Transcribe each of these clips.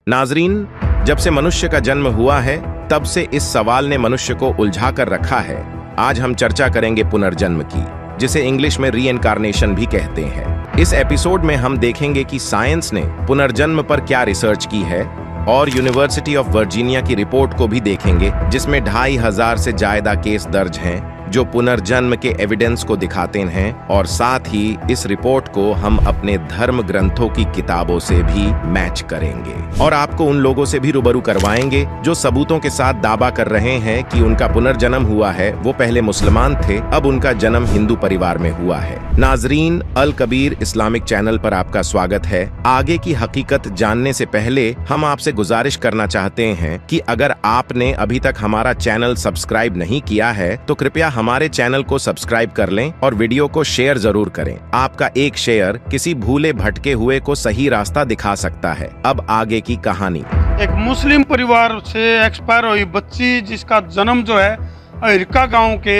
नाजरीन, जब से मनुष्य का जन्म हुआ है तब से इस सवाल ने मनुष्य को उलझा कर रखा है। आज हम चर्चा करेंगे पुनर्जन्म की, जिसे इंग्लिश में रीइंकार्नेशन भी कहते हैं। इस एपिसोड में हम देखेंगे कि साइंस ने पुनर्जन्म पर क्या रिसर्च की है और यूनिवर्सिटी ऑफ वर्जीनिया की रिपोर्ट को भी देखेंगे, जिसमें 2500 से ज्यादा केस दर्ज हैं जो पुनर्जन्म के एविडेंस को दिखाते हैं। और साथ ही इस रिपोर्ट को हम अपने धर्म ग्रंथों की किताबों से भी मैच करेंगे और आपको उन लोगों से भी रूबरू करवाएंगे जो सबूतों के साथ दावा कर रहे हैं कि उनका पुनर्जन्म हुआ है। वो पहले मुसलमान थे, अब उनका जन्म हिंदू परिवार में हुआ है। नाजरीन, अल कबीर इस्लामिक चैनल पर आपका स्वागत है। आगे की हकीकत जानने से पहले हम आपसे गुजारिश करना चाहते हैं कि अगर आपने अभी तक हमारा चैनल सब्सक्राइब नहीं किया है तो कृपया हमारे चैनल को सब्सक्राइब कर लें और वीडियो को शेयर जरूर करें। आपका एक शेयर किसी भूले भटके हुए को सही रास्ता दिखा सकता है। अब आगे की कहानी। एक मुस्लिम परिवार से एक्सपायर हुई बच्ची, जिसका जन्म जो है अहिरका गांव के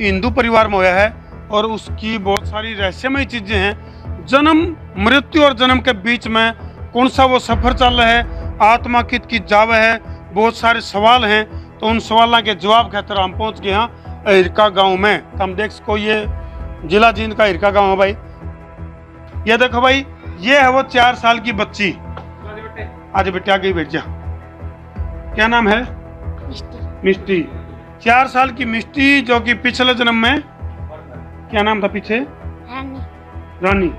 हिंदू परिवार में हुआ है और उसकी बहुत सारी रहस्यमय चीजें हैं। जन्म, मृत्यु और जन्म के बीच में कौन सा वो सफर चल रहा है, आत्मा कित की जावे है, बहुत सारे सवाल हैं। तो उन सवालों के जवाब खातिर हम पहुंच गए हैं अहिरका गांव में। तो हम देख सको, ये जिला जींद का अहिरका गांव है भाई। ये देखो भाई, ये है वो 4 साल की बच्ची। आज बेटे आगे बैठ जा। क्या नाम है? मिष्टी। 4 साल की मिष्टी, जो कि पिछले जन्म में क्या नाम था? पीछे रानी।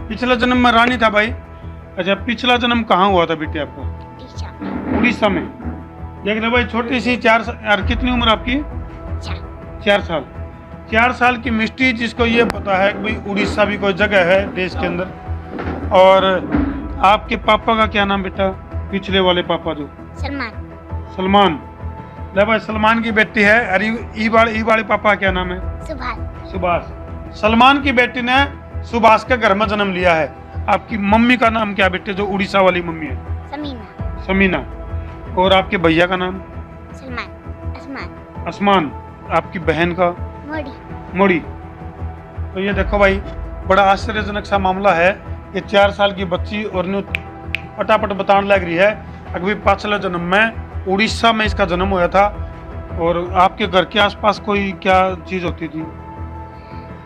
पिछले जन्म में रानी था भाई। अच्छा, पिछला जन्म कहाँ हुआ था बेटे आपका? उड़ीसा में। देख लो भाई, छोटी सी 4 साल। कितनी उम्र आपकी? 4 साल। 4 साल की मिष्टी, जिसको ये पता है कि भाई उड़ीसा भी कोई जगह है देश के अंदर। और आपके पापा का क्या नाम बेटा? पिछले वाले पापा जो? सलमान। ले भाई, सलमान की बेटी है। अरे ई वाले पापा का क्या नाम है? सुभाष। सलमान की बेटी ने सुभाष के घर में जन्म लिया है। आपकी मम्मी का नाम क्या बेटे, जो उड़ीसा वाली मम्मी है? समीना। और आपके भैया का नाम? आसमान। आपकी बहन का? मोड़ी। तो ये देखो भाई, बड़ा आश्चर्यजनक सा मामला है। ये 4 साल की बच्ची और न्यू पटापट बताने लग रही है अभी पिछले जन्म में उड़ीसा में इसका जन्म हुआ था। और आपके घर के आसपास कोई क्या चीज होती थी?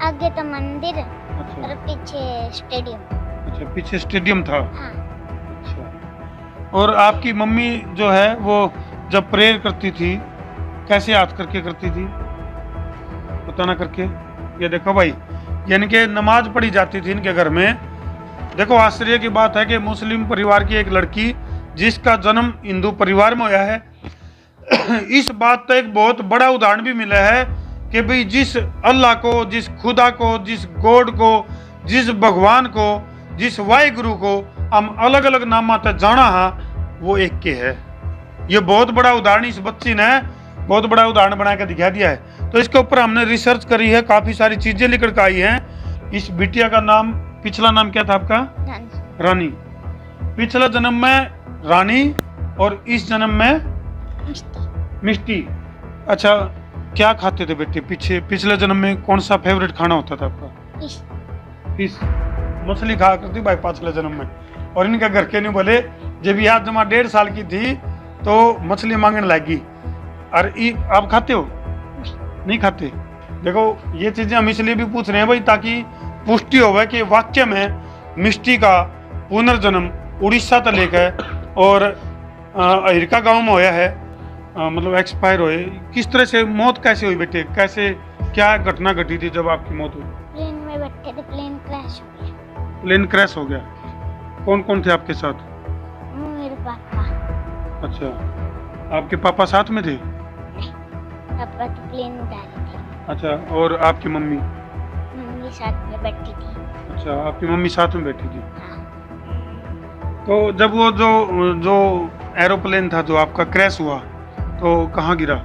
आगे तो मंदिर। अच्छा। और पीछे स्टेडियम। अच्छा, पीछे स्टेडियम था। हाँ। अच्छा। और आपकी मम्मी जो है वो जब प्रेयर करती थी, कैसे याद करके करती थी? बताना करके। ये देखो भाई, यानी कि नमाज पढ़ी जाती थी इनके घर में। देखो, आश्चर्य की बात है कि मुस्लिम परिवार की एक लड़की, जिसका जन्म हिंदू परिवार में हुआ है। इस बात का एक बहुत बड़ा उदाहरण भी मिला है कि भाई जिस अल्लाह को, जिस खुदा को, जिस गॉड को, जिस भगवान को, जिस वाहिगुरु को हम अलग अलग नाम से जाना है, वो एक के है। ये बहुत बड़ा उदाहरण इस बच्ची ने बहुत बड़ा उदाहरण बना के दिखा दिया है। तो इसके ऊपर हमने रिसर्च करी है, काफी सारी चीजें निकल कर आई हैं। इस बिटिया का नाम, पिछला नाम क्या था आपका? रानी। पिछले जन्म में रानी और इस जन्म में मिष्टी। अच्छा, क्या खाते थे बेटे पिछले जन्म में? कौन सा फेवरेट खाना होता था आपका? फिश। मछली खा करती भाई पिछले जन्म में। और इनके घर के नहीं बोले, जब याद जमा 1.5 साल की थी तो मछली मांगने लगी। और आप खाते हो? नहीं खाते। देखो, ये चीजें हम इसलिए भी पूछ रहे हैं भाई, ताकि पुष्टि हो कि वाक्य में मिष्टी का पुनर्जन्म उड़ीसा तक लेकर और अहिरका गांव में होया है। मतलब एक्सपायर हुए। किस तरह से मौत कैसे हुई बेटे? कैसे, क्या घटना घटी थी जब आपकी मौत हुई? प्लेन में बैठे थे, प्लेन क्रैश हो गया। प्लेन क्रैश हो गया। कौन कौन थे आपके साथ? मेरे पापा। अच्छा, आपके पापा साथ में थे? पापा तो प्लेन उड़ा रहे थे। अच्छा, और आपकी मम्मी? मम्मी साथ में बैठी थी। अच्छा, आपकी मम्मी साथ में बैठी थी। हाँ। तो जब वो जो एरोप्लेन था जो आपका क्रैश हुआ, तो कहाँ गिरा?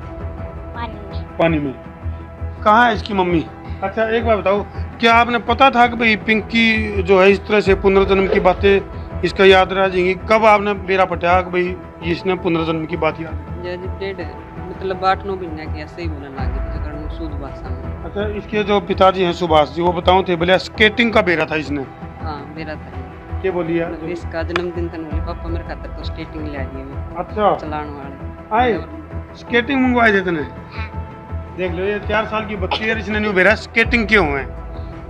पानी में। कहाँ है इसकी मम्मी? अच्छा, एक बात बताओ, क्या आपने पता था कि भाई पिंकी जो है इस तरह से पुनर्जन्म की बातें इसका याद रह जाएंगी? कब आपने बेरा पटाया कि भाई इसने पुनर्जन्म की बात याद? मतलब 8-9 महीने के ऐसे ही बोलने लगे थे, अगर शुद्ध भाषा में। अच्छा, इसके जो पिताजी हैं सुभाष जी, वो बताओ थे बोले स्केटिंग का बेरा था इसने? हाँ, बेरा था। क्या बोली है? मतलब इसका जन्मदिन था, बोले पापा मेरे खातर तो स्केटिंग ले आई है अच्छा चलाने वाले। आए स्केटिंग मंगवाए थे तूने? देख लो ये 4 साल की बच्ची है, इसने नहीं भेजा स्केटिंग क्यों है।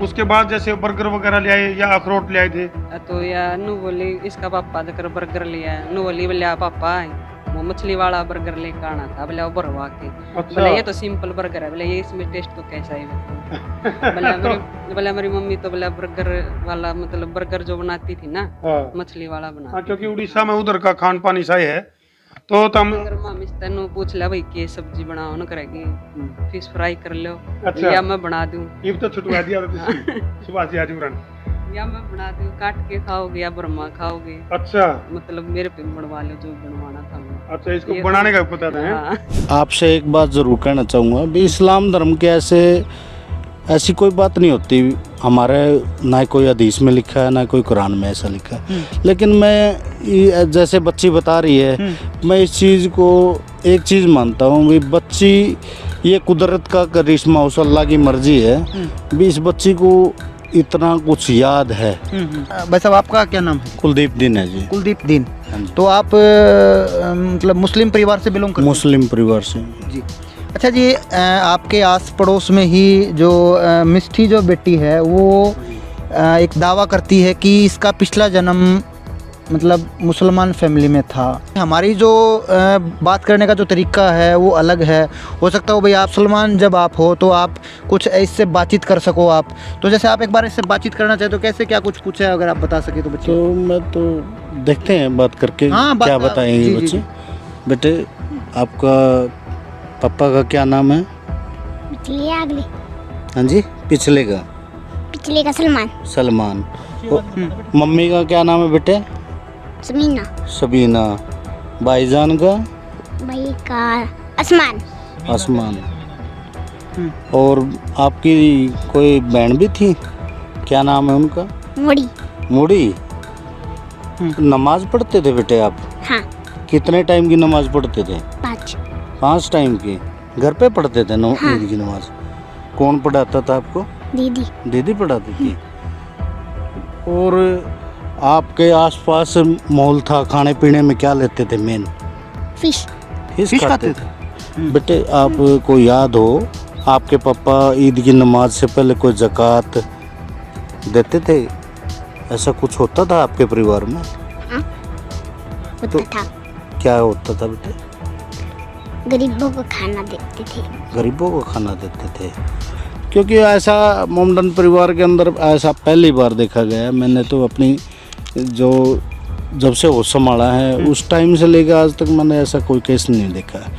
उसके बाद जैसे बर्गर वगैरह ले आए या अखरोट ले आए थे? तो या नु बोली इसका पापा जकर बर्गर लिया है, नु बोली बोले पापा वो मछली वाला बर्गर लेकर आना था, बोले वो भरवा के। अच्छा बोले ये तो सिंपल बर्गर है, बोले ये इसमें टेस्ट तो कैसा है। बोले मेरी मम्मी तो बोले बर्गर वाला मतलब बर्गर जो बनाती थी ना हाँ मछली वाला बना। हाँ, क्योंकि उड़ीसा में उधर का खान पान ऐसा ही है। तो तम अगर मामी से तेनू पूछ ले भाई के सब्जी बनाओ ना करेगी, फिश फ्राई कर लो अच्छा या मैं बना दूं, ये तो छुटवा दिया था सुबह से आज उड़न। या मैं बना दूं काट के खाओगे या ब्रह्मा खाओगे, अच्छा मतलब मेरे पे बनवा लो जो बनवाना था मैं। अच्छा इसको बनाने का पता था? हाँ। आपसे एक बात ज़रूर कहना चाहूँगा भी इस्लाम धर्म के ऐसी कोई बात नहीं होती हमारे, ना कोई हदीस में लिखा है ना कोई कुरान में ऐसा लिखा है। लेकिन मैं जैसे बच्ची बता रही है, मैं इस चीज़ को एक चीज़ मानता हूँ भी बच्ची ये कुदरत का करिश्मा उस अल्लाह की मर्जी है भी इस बच्ची को इतना कुछ याद है। भाई साहब आपका क्या नाम है? कुलदीप दिन है जी। कुलदीप दिन। हाँ जी। तो आप मतलब मुस्लिम परिवार से बिलोंग करते हैं? मुस्लिम परिवार से जी। अच्छा जी, आपके आस पड़ोस में ही जो मिष्ठी जो बेटी है वो एक दावा करती है कि इसका पिछला जन्म मतलब मुसलमान फैमिली में था। हमारी जो बात करने का जो तरीका है वो अलग है। हो सकता हो भाई आप सलमान जब आप हो तो आप कुछ इससे बातचीत कर सको आप, तो जैसे आप एक बार इससे बातचीत करना चाहे तो कैसे क्या कुछ पूछे अगर आप बता सके तो बच्चे। तो मैं तो देखते हैं बात करके हाँ, क्या बताएंगे जी, जी, बच्चे। जी। बेटे आपका पापा का क्या नाम है? पिछले अगले हाँ जी पिछले का सलमान। सलमान। मम्मी का क्या नाम है बेटे? समीना। सबीना। भाईजान का? भाई का आसमान। आसमान। और आपकी कोई बहन भी थी, क्या नाम है उनका? मुड़ी। मुड़ी। नमाज पढ़ते थे बेटे आप? हाँ कितने टाइम की नमाज पढ़ते थे? 5 टाइम की। घर पे पढ़ते थे हाँ। ईद की नमाज? कौन पढ़ाता था आपको? दीदी। दीदी पढ़ाती थी। और आपके आसपास माहौल था, खाने पीने में क्या लेते थे मेन? फिश। फिश खाते थे। बेटे आपको याद हो आपके पापा ईद की नमाज से पहले कोई ज़कात देते थे? ऐसा कुछ होता था आपके परिवार में? होता था। क्या होता था बेटे? गरीबों को खाना देते थे। गरीबों को खाना देते थे। क्योंकि ऐसा मोमडन परिवार के अंदर ऐसा पहली बार देखा गया है। मैंने तो अपनी जो जब से होश संभाला है उस टाइम से लेकर आज तक मैंने ऐसा कोई केस नहीं देखा है।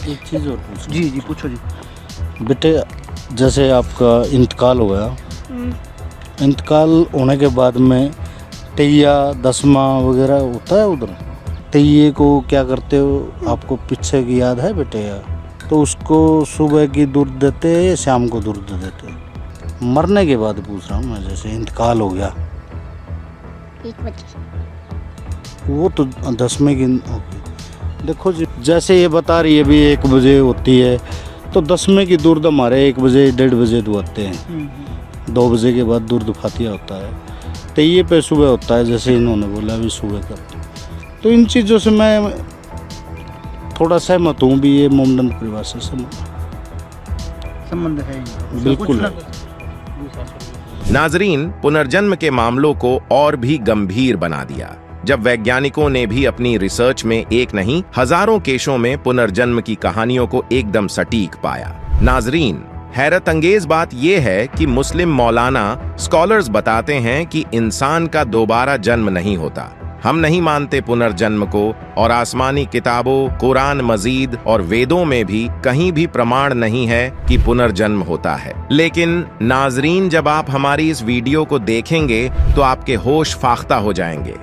एक चीज़ और पूछो। जी जी पूछो जी। बेटे जैसे आपका इंतकाल हो गया, इंतकाल होने के बाद में तैया दसमा वगैरह होता है उधर, तैये को क्या करते हो आपको पीछे की याद है बेटे? या तो उसको सुबह की दूध देते हैं या शाम को दूध देते हैं? मरने के बाद पूछ रहा हूँ मैं, जैसे इंतकाल हो गया 1 बजे। वो तो 10वें की होगी। देखो जी जैसे ये बता रही है भी 1 बजे होती है, तो 10वें की दूध हमारे 1 बजे 1:30 बजे दुआते हैं। 2 बजे के बाद दूध फातिया होता है। तैये पे सुबह होता है जैसे इन्होंने बोला भी सुबह करते। तो इन चीज़ों से मैं थोड़ा सहमत हूँ भी, ये मोमडन परिवार से संबंध है ये। बिल्कुल है। नाजरीन, पुनर्जन्म के मामलों को और भी गंभीर बना दिया जब वैज्ञानिकों ने भी अपनी रिसर्च में एक नहीं हजारों केसों में पुनर्जन्म की कहानियों को एकदम सटीक पाया। नाजरीन, हैरत अंगेज बात यह है कि मुस्लिम मौलाना स्कॉलर्स बताते हैं कि इंसान का दोबारा जन्म नहीं होता। हम नहीं मानते पुनर्जन्म को, और आसमानी किताबों, कुरान मजीद और वेदों में भी कहीं भी प्रमाण नहीं है कि पुनर्जन्म होता है। लेकिन नाजरीन, जब आप हमारी इस वीडियो को देखेंगे तो आपके होश फाख्ता हो जाएंगे।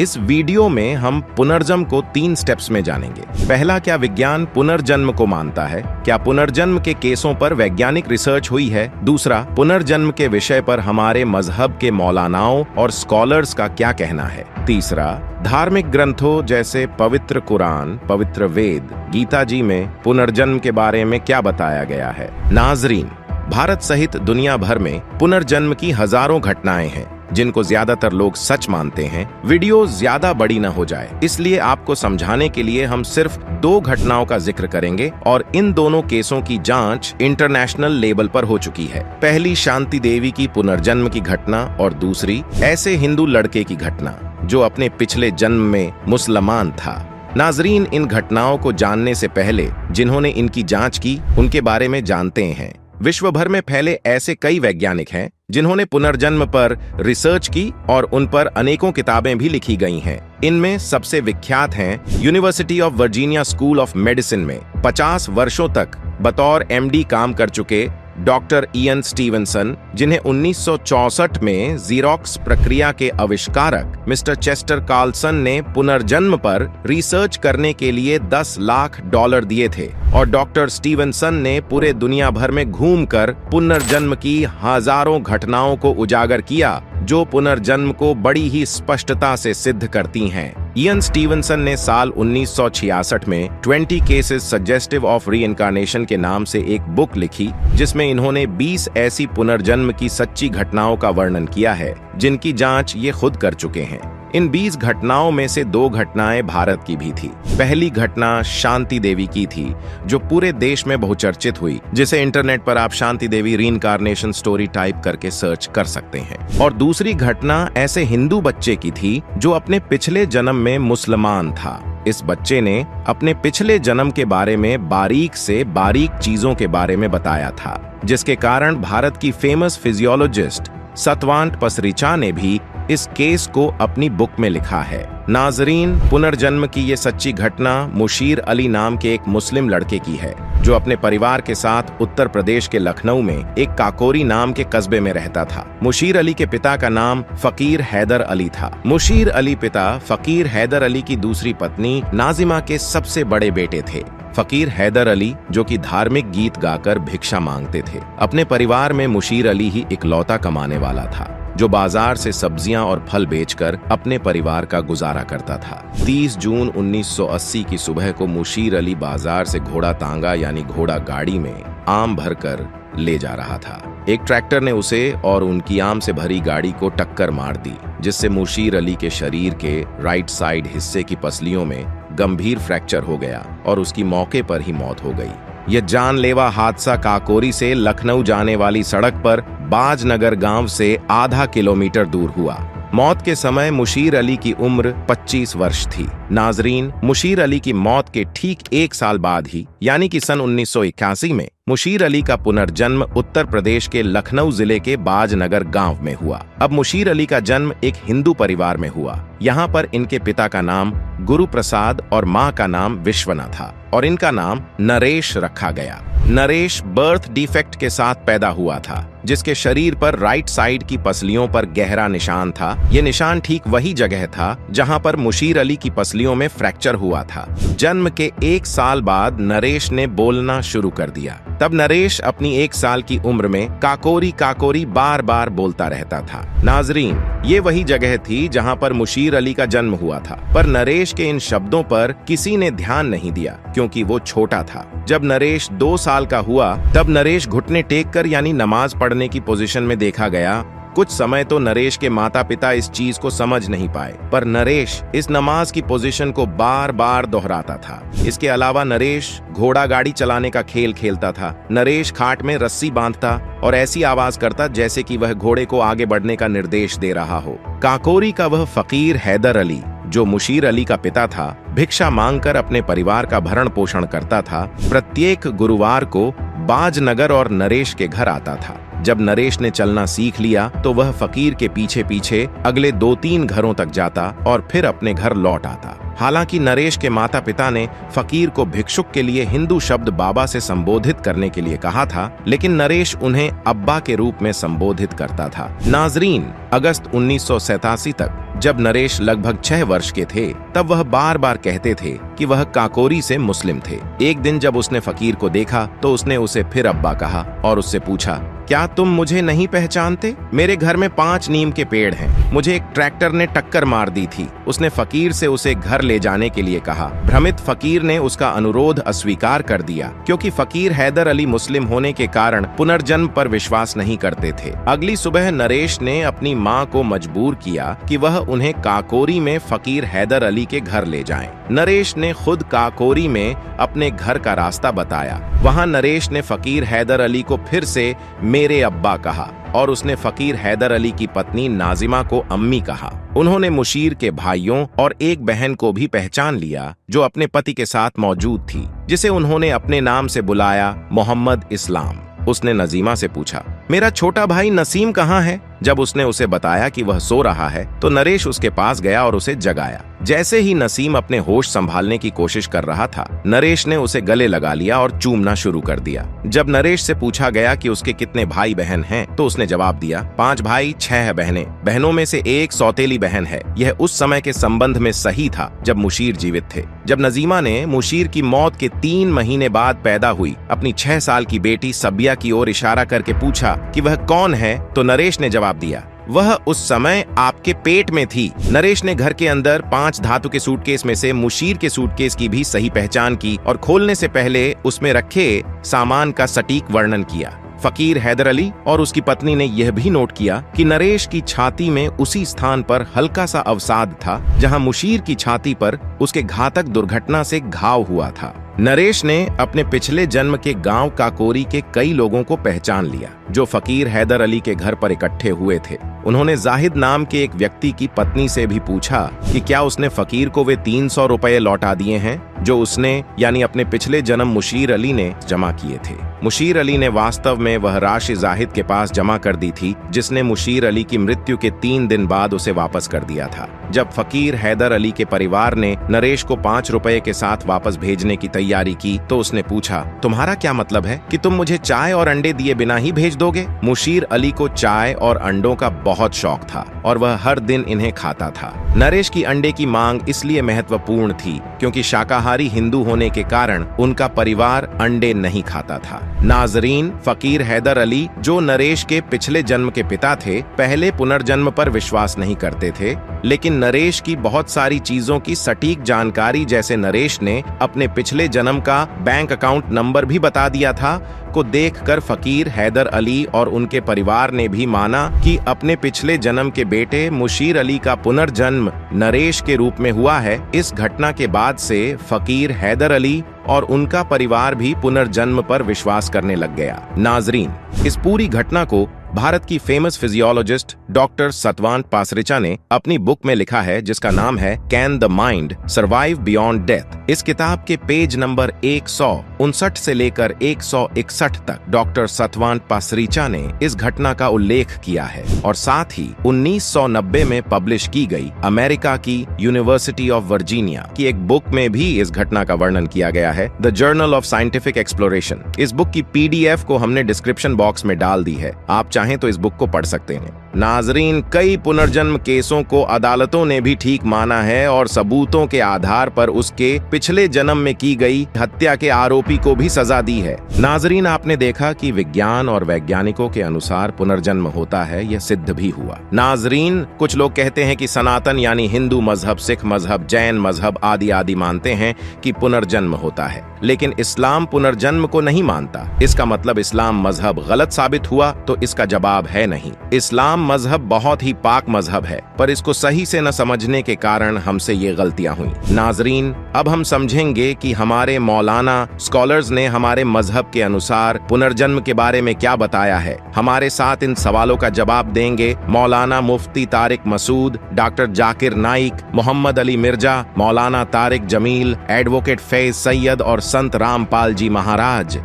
इस वीडियो में हम पुनर्जन्म को 3 स्टेप्स में जानेंगे। पहला, क्या विज्ञान पुनर्जन्म को मानता है? क्या पुनर्जन्म के केसों पर वैज्ञानिक रिसर्च हुई है? दूसरा, पुनर्जन्म के विषय पर हमारे मजहब के मौलानाओं और स्कॉलर्स का क्या कहना है? तीसरा, धार्मिक ग्रंथों जैसे पवित्र कुरान, पवित्र वेद, गीता जी में पुनर्जन्म के बारे में क्या बताया गया है? नाजरीन, भारत सहित दुनिया भर में पुनर्जन्म की हजारों घटनाएं हैं। जिनको ज्यादातर लोग सच मानते हैं, वीडियो ज्यादा बड़ी न हो जाए, इसलिए आपको समझाने के लिए हम सिर्फ 2 घटनाओं का जिक्र करेंगे और इन दोनों केसों की जांच इंटरनेशनल लेवल पर हो चुकी है। पहली शांति देवी की पुनर्जन्म की घटना और दूसरी ऐसे हिंदू लड़के की घटना जो अपने पिछले जन्म में मुसलमान था। नाजरीन, इन घटनाओं को जानने से पहले जिन्होंने इनकी जांच की उनके बारे में जानते हैं। विश्व भर में फैले ऐसे कई वैज्ञानिक हैं जिन्होंने पुनर्जन्म पर रिसर्च की और उन पर अनेकों किताबें भी लिखी गई हैं। इनमें सबसे विख्यात हैं university of Virginia school of medicine में 50 वर्षों तक बतौर MD काम कर चुके डॉक्टर इयन स्टीवनसन, जिन्हें 1964 में जीरोक्स प्रक्रिया के आविष्कारक मिस्टर चेस्टर कार्लसन ने पुनर्जन्म पर रिसर्च करने के लिए $10 लाख दिए थे, और डॉक्टर स्टीवनसन ने पूरे दुनिया भर में घूमकर पुनर्जन्म की हजारों घटनाओं को उजागर किया जो पुनर्जन्म को बड़ी ही स्पष्टता से सिद्ध करती हैं। इयन स्टीवनसन ने साल 1966 में 20 केसेस सजेस्टिव ऑफ रीइंकार्नेशन के नाम से एक बुक लिखी, जिसमें इन्होंने 20 ऐसी पुनर्जन्म की सच्ची घटनाओं का वर्णन किया है जिनकी जांच ये खुद कर चुके हैं। इन 20 घटनाओं में से 2 घटनाएं भारत की भी थी। पहली घटना शांति देवी की थी, जो पूरे देश में बहुचर्चित हुई, जिसे इंटरनेट पर आप Shanti Devi reincarnation story type करके सर्च कर सकते हैं। और दूसरी घटना ऐसे हिंदू बच्चे की थी जो अपने पिछले जन्म में मुसलमान था। इस बच्चे ने अपने पिछले जन्म के बारे में बारीक से बारीक चीजों के बारे में बताया था, जिसके कारण भारत की फेमस फिजियोलॉजिस्ट सतवांत पसरिचा ने भी इस केस को अपनी बुक में लिखा है। नाजरीन, पुनर्जन्म की ये सच्ची घटना मुशीर अली नाम के एक मुस्लिम लड़के की है, जो अपने परिवार के साथ उत्तर प्रदेश के लखनऊ में एक काकोरी नाम के कस्बे में रहता था। मुशीर अली के पिता का नाम फकीर हैदर अली था। मुशीर अली पिता फकीर हैदर अली की दूसरी पत्नी नाजिमा के सबसे बड़े बेटे थे। फकीर हैदर अली, जो कि धार्मिक गीत गाकर भिक्षा मांगते थे। अपने परिवार में मुशीर अली ही इकलौता कमाने वाला था, जो बाजार से सब्जियां और फल बेचकर अपने परिवार का गुजारा करता था। 30 जून 1980 की सुबह को मुशीर अली बाजार से घोड़ा तांगा यानी घोड़ा गाड़ी में आम भरकर ले जा रहा था। एक ट्रैक्टर ने उसे और उनकी आम से भरी गाड़ी को टक्कर मार दी, जिससे मुशीर अली के शरीर के राइट साइड हिस्से की पसलियों में गंभीर फ्रैक्चर हो गया और उसकी मौके पर ही मौत हो गई। यह जानलेवा हादसा काकोरी से लखनऊ जाने वाली सड़क पर बाजनगर गांव से आधा किलोमीटर दूर हुआ। मौत के समय मुशीर अली की उम्र 25 वर्ष थी। नाजरीन, मुशीर अली की मौत के ठीक 1 साल बाद ही यानी कि सन 1981 में मुशीर अली का पुनर्जन्म उत्तर प्रदेश के लखनऊ जिले के बाजनगर गांव में हुआ। अब मुशीर अली का जन्म एक हिंदू परिवार में हुआ। यहाँ पर इनके पिता का नाम गुरु प्रसाद और माँ का नाम विश्वना था और इनका नाम नरेश रखा गया। नरेश बर्थ डिफेक्ट के साथ पैदा हुआ था, जिसके शरीर पर राइट साइड की पसलियों पर गहरा निशान था। ये निशान ठीक वही जगह था जहां पर मुशीर अली की पसलियों में फ्रैक्चर हुआ था। जन्म के 1 साल बाद नरेश ने बोलना शुरू कर दिया। तब नरेश अपनी 1 साल की उम्र में काकोरी काकोरी बार बार बोलता रहता था। नाजरीन, ये वही जगह थी जहां पर मुशीर अली का जन्म हुआ था, पर नरेश के इन शब्दों पर किसी ने ध्यान नहीं दिया क्योंकि वो छोटा था। जब नरेश 2 साल का हुआ तब नरेश घुटने टेक कर यानी नमाज पढ़ने की पोजीशन में देखा गया। कुछ समय तो नरेश के माता पिता इस चीज को समझ नहीं पाए, पर नरेश इस नमाज की पोजीशन को बार बार दोहराता था। इसके अलावा नरेश घोड़ा गाड़ी चलाने का खेल खेलता था। नरेश खाट में रस्सी बांधता और ऐसी आवाज करता जैसे कि वह घोड़े को आगे बढ़ने का निर्देश दे रहा हो। काकोरी का वह फकीर हैदर अली, जो मुशीर अली का पिता था, भिक्षा मांगकर अपने परिवार का भरण पोषण करता था। प्रत्येक गुरुवार को बाजनगर और नरेश के घर आता था। जब नरेश ने चलना सीख लिया तो वह फकीर के पीछे पीछे अगले 2-3 घरों तक जाता और फिर अपने घर लौट आता। हालांकि नरेश के माता पिता ने फकीर को भिक्षुक के लिए हिंदू शब्द बाबा से संबोधित करने के लिए कहा था, लेकिन नरेश उन्हें अब्बा के रूप में संबोधित करता था। नाजरीन, अगस्त 1987 तक जब नरेश लगभग 6 वर्ष के थे, तब वह बार बार कहते थे कि वह काकोरी से मुस्लिम थे। एक दिन जब उसने फकीर को देखा तो उसने उसे फिर अब्बा कहा और उससे पूछा, क्या तुम मुझे नहीं पहचानते? मेरे घर में 5 नीम के पेड़ हैं। मुझे एक ट्रैक्टर ने टक्कर मार दी थी। उसने फकीर से उसे घर ले जाने के लिए कहा। भ्रमित फकीर ने उसका अनुरोध अस्वीकार कर दिया, क्योंकि फकीर हैदर अली मुस्लिम होने के कारण पुनर्जन्म पर विश्वास नहीं करते थे। अगली सुबह नरेश ने अपनी मां को मजबूर किया कि वह उन्हें काकोरी में फकीर हैदर अली के घर ले जाएं। नरेश ने खुद काकोरी में अपने घर का रास्ता बताया। वहां नरेश ने फकीर हैदर अली को फिर से मेरे अब्बा कहा और उसने फकीर हैदर अली की पत्नी नाजिमा को अम्मी कहा। उन्होंने मुशीर के भाइयों और एक बहन को भी पहचान लिया जो अपने पति के साथ मौजूद थी, जिसे उन्होंने अपने नाम से बुलाया, मोहम्मद इस्लाम। उसने नजीमा से पूछा, मेरा छोटा भाई नसीम कहाँ है? जब उसने उसे बताया कि वह सो रहा है तो नरेश उसके पास गया और उसे जगाया। जैसे ही नसीम अपने होश संभालने की कोशिश कर रहा था, नरेश ने उसे गले लगा लिया और चूमना शुरू कर दिया। जब नरेश से पूछा गया कि उसके कितने भाई बहन हैं, तो उसने जवाब दिया, 5 भाई 6 बहनें। बहनों में से एक सौतेली बहन है। यह उस समय के संबंध में सही था जब मुशीर जीवित थे। जब नजीमा ने मुशीर की मौत के 3 महीने बाद पैदा हुई अपनी 6 साल की बेटी सबिया की ओर इशारा करके पूछा कि वह कौन है, तो नरेश ने जवाब दिया, वह उस समय आपके पेट में थी। नरेश ने घर के अंदर 5 धातु के सूटकेस में से मुशीर के सूटकेस की भी सही पहचान की और खोलने से पहले उसमें रखे सामान का सटीक वर्णन किया। फकीर हैदर अली और उसकी पत्नी ने यह भी नोट किया कि नरेश की छाती में उसी स्थान पर हल्का सा अवसाद था जहां मुशीर की छाती पर उसके घातक दुर्घटना से घाव हुआ था। नरेश ने अपने पिछले जन्म के गांव काकोरी के कई लोगों को पहचान लिया जो फकीर हैदर अली के घर पर इकट्ठे हुए थे। उन्होंने जाहिद नाम के एक व्यक्ति की पत्नी से भी पूछा कि क्या उसने फकीर को वे 300 रुपए लौटा दिए हैं जो उसने यानी अपने पिछले जन्म मुशीर अली ने जमा किए थे। मुशीर अली ने वास्तव में वह राशि जाहिद के पास जमा कर दी थी जिसने मुशीर अली की मृत्यु के 3 दिन बाद उसे वापस कर दिया था। जब फकीर हैदर अली के परिवार ने नरेश को 5 रुपए के साथ वापस भेजने की तैयारी की तो उसने पूछा, तुम्हारा क्या मतलब है कि तुम मुझे चाय और अंडे दिए बिना ही भेज दोगे? मुशीर अली को चाय और अंडों का बहुत शौक था और वह हर दिन इन्हें खाता था। नरेश की अंडे की मांग इसलिए महत्वपूर्ण थी क्योंकि शाकाहारी हिंदू होने के कारण उनका परिवार अंडे नहीं खाता था। नाजरीन, फकीर हैदर अली जो नरेश के पिछले जन्म के पिता थे, पहले पुनर्जन्म पर विश्वास नहीं करते थे, लेकिन नरेश की बहुत सारी चीजों की सटीक जानकारी, जैसे नरेश ने अपने पिछले जन्म का बैंक अकाउंट नंबर भी बता दिया था, को देखकर फकीर हैदर अली और उनके परिवार ने भी माना कि अपने पिछले जन्म के बेटे मुशीर अली का पुनर्जन्म नरेश के रूप में हुआ है। इस घटना के बाद से फकीर हैदर अली और उनका परिवार भी पुनर्जन्म पर विश्वास करने लग गया। नाजरीन, इस पूरी घटना को भारत की फेमस फिजियोलॉजिस्ट डॉक्टर सतवांत पासरिचा ने अपनी बुक में लिखा है जिसका नाम है can the mind survive beyond death. इस किताब के पेज नंबर 159 से लेकर 161 तक डॉक्टर सतवांत पासरिचा ने इस घटना का उल्लेख किया है और साथ ही 1990 में पब्लिश की गई अमेरिका की यूनिवर्सिटी ऑफ वर्जीनिया की एक बुक में भी इस घटना का वर्णन किया गया है, the journal of scientific exploration. इस बुक की PDF को हमने डिस्क्रिप्शन बॉक्स में डाल दी है, आप चाहें तो इस बुक को पढ़ सकते हैं। नाजरीन, कई पुनर्जन्म केसों को अदालतों ने भी ठीक माना है और सबूतों के आधार पर उसके पिछले जन्म में की गई हत्या के आरोपी को भी सजा दी है। नाजरीन, आपने देखा कि विज्ञान और वैज्ञानिकों के अनुसार पुनर्जन्म होता है, यह सिद्ध भी हुआ। नाजरीन, कुछ लोग कहते हैं कि सनातन यानी हिंदू मजहब, सिख मजहब, जैन मजहब आदि आदि मानते हैं कि पुनर्जन्म होता है, लेकिन इस्लाम पुनर्जन्म को नहीं मानता। इसका मतलब इस्लाम मजहब गलत साबित हुआ? तो इसका जवाब है नहीं। इस्लाम मजहब बहुत ही पाक मजहब है, पर इसको सही से न समझने के कारण हमसे ये गलतियां हुई। नाजरीन, अब हम समझेंगे कि हमारे मौलाना स्कॉलर्स ने हमारे मजहब के अनुसार पुनर्जन्म के बारे में क्या बताया है। हमारे साथ इन सवालों का जवाब देंगे मौलाना मुफ्ती तारिक मसूद, डॉक्टर जाकिर नाइक, मोहम्मद अली मिर्जा, मौलाना तारिक जमील, एडवोकेट फैज सैयद और संत रामपाल जी महाराज।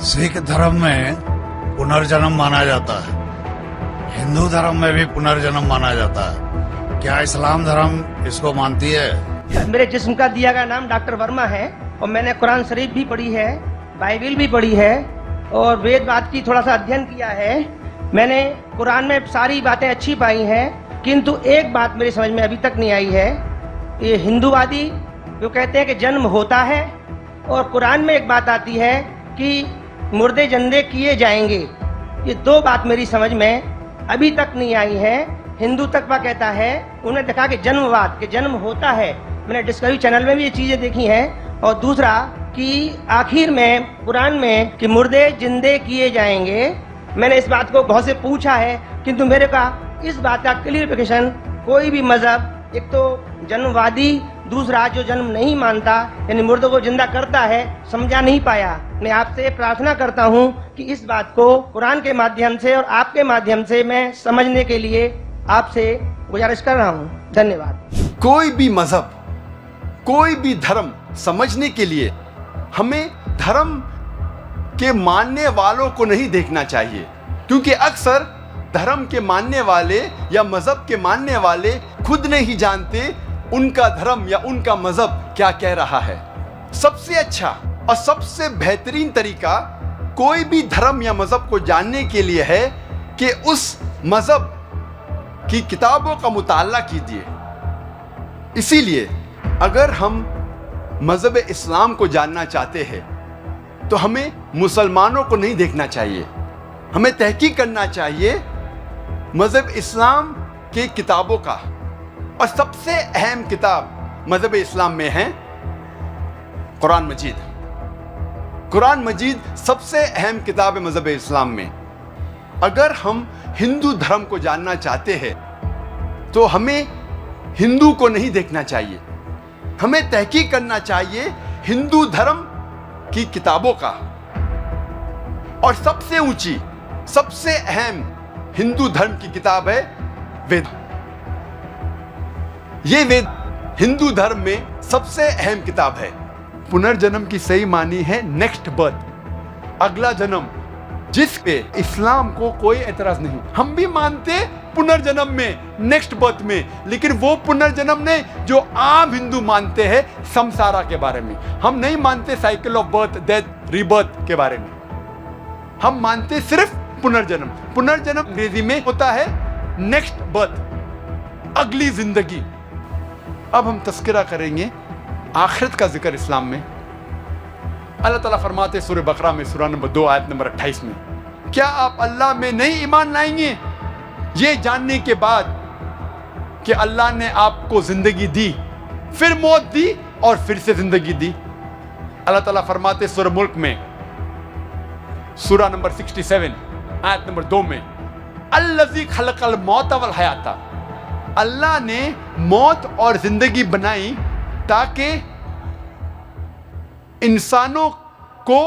सिख धर्म में पुनर्जन्म माना जाता है, हिंदू धर्म में भी पुनर्जन्म माना जाता है। क्या इस्लाम धर्म इसको मानती है? मेरे जिस्म का दिया गया नाम डॉक्टर वर्मा है और मैंने कुरान शरीफ भी पढ़ी है, बाइबल भी पढ़ी है और वेद बात की थोड़ा सा अध्ययन किया है। मैंने कुरान में सारी बातें अच्छी पाई हैं, किंतु एक बात मेरी समझ में अभी तक नहीं आई है। ये हिंदूवादी जो कहते हैं कि जन्म होता है और कुरान में एक बात आती है कि मुर्दे जंदे किए जाएंगे, ये 2 बात मेरी समझ में अभी तक नहीं आई है। हिंदू तकवा कहता है, उन्हें देखा कि जन्मवाद, कि जन्म होता है, मैंने डिस्कवरी चैनल में भी ये चीज़ें देखी हैं। और दूसरा कि आखिर में कुरान में कि मुर्दे जिंदे किए जाएंगे, मैंने इस बात को बहुत से पूछा है, किंतु मेरे का इस बात का क्लियरिफिकेशन कोई भी मजहब, एक तो जन्मवादी, दूसरा जो जन्म नहीं मानता यानी मुर्दों को जिंदा करता है, समझा नहीं पाया। मैं आपसे प्रार्थना करता हूं कि इस बात को कुरान के माध्यम से और आपके माध्यम से मैं समझने के लिए आपसे गुजारिश कर रहा हूं। धन्यवाद। कोई भी मजहब, कोई भी धर्म समझने के लिए हमें धर्म के मानने वालों को नहीं देखना चाहिए, क्योंकि अक्सर धर्म के मानने वाले या मजहब के मानने वाले खुद नहीं जानते उनका धर्म या उनका मजहब क्या कह रहा है। सबसे अच्छा और सबसे बेहतरीन तरीका कोई भी धर्म या मजहब को जानने के लिए है कि उस मजहब की किताबों का मुताला कीजिए। इसीलिए अगर हम मजहब इस्लाम को जानना चाहते हैं तो हमें मुसलमानों को नहीं देखना चाहिए, हमें तहकीक करना चाहिए मजहब इस्लाम के किताबों का। और सबसे अहम किताब मजहब इस्लाम में है कुरान मजीद। कुरान मजीद सबसे अहम किताब है मजहब इस्लाम में। अगर हम हिंदू धर्म को जानना चाहते हैं तो हमें हिंदू को नहीं देखना चाहिए, हमें तहकीक करना चाहिए हिंदू धर्म की किताबों का। और सबसे ऊंची, सबसे अहम हिंदू धर्म की किताब है वेद। ये वेद हिंदू धर्म में सबसे अहम किताब है। पुनर्जन्म की सही मानी है नेक्स्ट बर्थ, अगला जन्म, जिस पे इस्लाम को कोई एतराज नहीं। हम भी मानते पुनर्जन्म में, नेक्स्ट बर्थ में, लेकिन वो पुनर्जन्म नहीं जो आम हिंदू मानते हैं संसारा के बारे में। हम नहीं मानते cycle of birth, death, rebirth के बारे में। हम मानते सिर्फ पुनर्जन्म। पुनर्जन्म अंग्रेजी में होता है नेक्स्ट बर्थ, अगली जिंदगी। अब हम तस्करा करेंगे आखिरत का जिक्र इस्लाम में। अल्लाह ताला फरमाते सूरह बकरा में सूरह नंबर 2 आयत नंबर 28 में, क्या आप अल्लाह में नहीं ईमान लाएंगे ये जानने के बाद कि अल्लाह ने आपको जिंदगी दी, फिर मौत दी और फिर से जिंदगी दी। अल्लाह ताला फरमाते सूरह मुल्क में सूरह नंबर 67 आयत नंबर 2 में, अल्लज़ी खलक़ल मौत वल हयाता, अल्लाह ने मौत और जिंदगी बनाई ताकि इंसानों को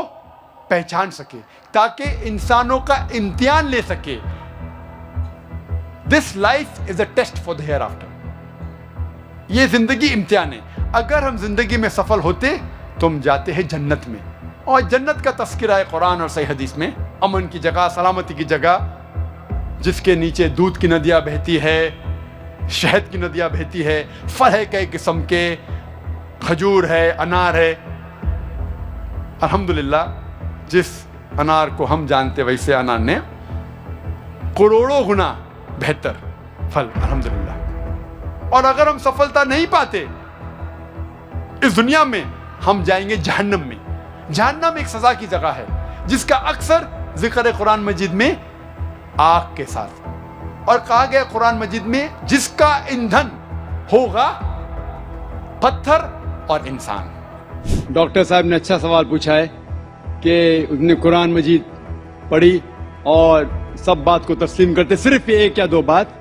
पहचान सके, ताकि इंसानों का इम्तिहान ले सके। This life is a test for the hereafter. ये जिंदगी इम्तिहान है। अगर हम जिंदगी में सफल होते तो हम जाते हैं जन्नत में, और जन्नत का तस्करा है कुरान और सही हदीस में। अमन की जगह, सलामती की जगह, जिसके नीचे दूध की नदियां बहती है, शहद की नदियां बहती है, फल है कई किस्म के, खजूर है, अनार है। अल्हम्दुलिल्लाह जिस अनार को हम जानते वैसे अनार ने करोड़ों गुना बेहतर फल, अल्हम्दुलिल्लाह। और अगर हम सफलता नहीं पाते इस दुनिया में, हम जाएंगे जहन्नम में। जहन्नम एक सजा की जगह है जिसका अक्सर जिक्र कुरान मजीद में आग के साथ, और कहा गया कुरान मजीद में जिसका ईंधन होगा पत्थर और इंसान। डॉक्टर साहब ने अच्छा सवाल पूछा है कि उसने कुरान मजीद पढ़ी और सब बात को तस्लीम करते, सिर्फ एक या दो बात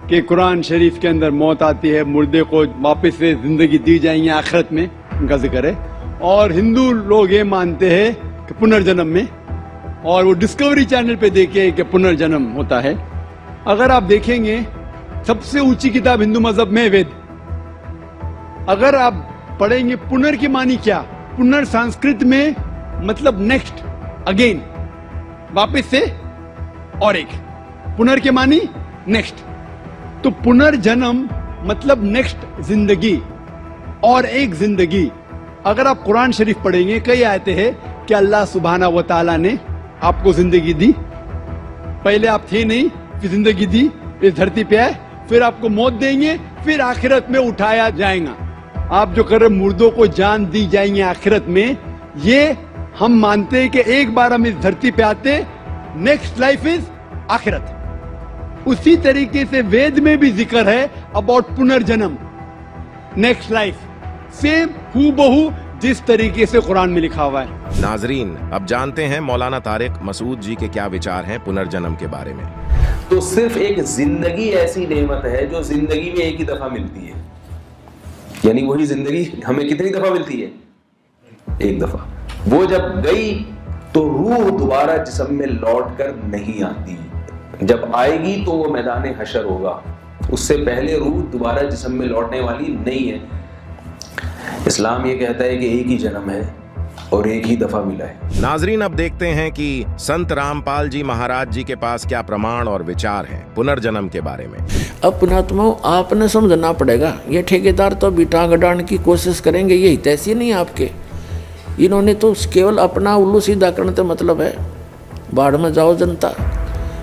कि कुरान शरीफ के अंदर मौत आती है, मुर्दे को वापस से जिंदगी दी जाएंगी आखिरत में, उनका जिक्र है। और हिंदू लोग ये मानते हैं कि पुनर्जन्म में, और वो डिस्कवरी चैनल पे देखे कि पुनर्जन्म होता है। अगर आप देखेंगे सबसे ऊंची किताब हिंदू मजहब में वेद। अगर आप पढ़ेंगे पुनर की मानी क्या, पुनर संस्कृत में मतलब नेक्स्ट, अगेन, वापस से, और एक पुनर के मानी नेक्स्ट। तो पुनर्जन्म मतलब नेक्स्ट जिंदगी और एक जिंदगी। अगर आप कुरान शरीफ पढ़ेंगे कई आयतें हैं कि अल्लाह सुब्हाना व तआला ने आपको जिंदगी दी, पहले आप थे नहीं, फिर जिंदगी दी, इस धरती पे आए, फिर आपको मौत देंगे, फिर आखिरत में उठाया जाएगा। आप जो कर रहे मुर्दों को जान दी जाएंगे आखिरत में, ये हम मानते हैं कि एक बार हम इस धरती पे आते, नेक्स्ट लाइफ इज आखिरत। उसी तरीके से वेद में भी जिक्र है अबाउट पुनर्जन्म, नेक्स्ट लाइफ। सेम हूबहू जिस तरीके से कुरान में लिखा हुआ है। नाजरीन, अब जानते हैं मौलाना तारिक मसूद जी के क्या विचार हैं पुनर्जन्म के बारे में। तो सिर्फ एक जिंदगी ऐसी नेमत है जो जिंदगी में एक ही दफा मिलती है, यानी वही जिंदगी हमें कितनी दफा मिलती है? एक दफा। वो जब गई तो रूह दोबारा जिस्म में लौट कर नहीं आती, जब आएगी तो वो मैदान हशर होगा, उससे पहले रूह दोबारा जिस्म में लौटने वाली नहीं है। इस्लाम ये कहता है कि एक ही जन्म है और एक ही दफा मिला है। नाजरीन, अब देखते हैं कि संत रामपाल जी महाराज जी के पास क्या प्रमाण और विचार हैं पुनर्जन्म के बारे में। अब पुणात्माओं, आपने समझना पड़ेगा, ये ठेकेदार तो अभी टांग अड़ाने की कोशिश करेंगे, ये तैसी नहीं आपके। इन्होंने तो केवल अपना उल्लू सीधा करने का मतलब है, बाढ़ में जाओ जनता।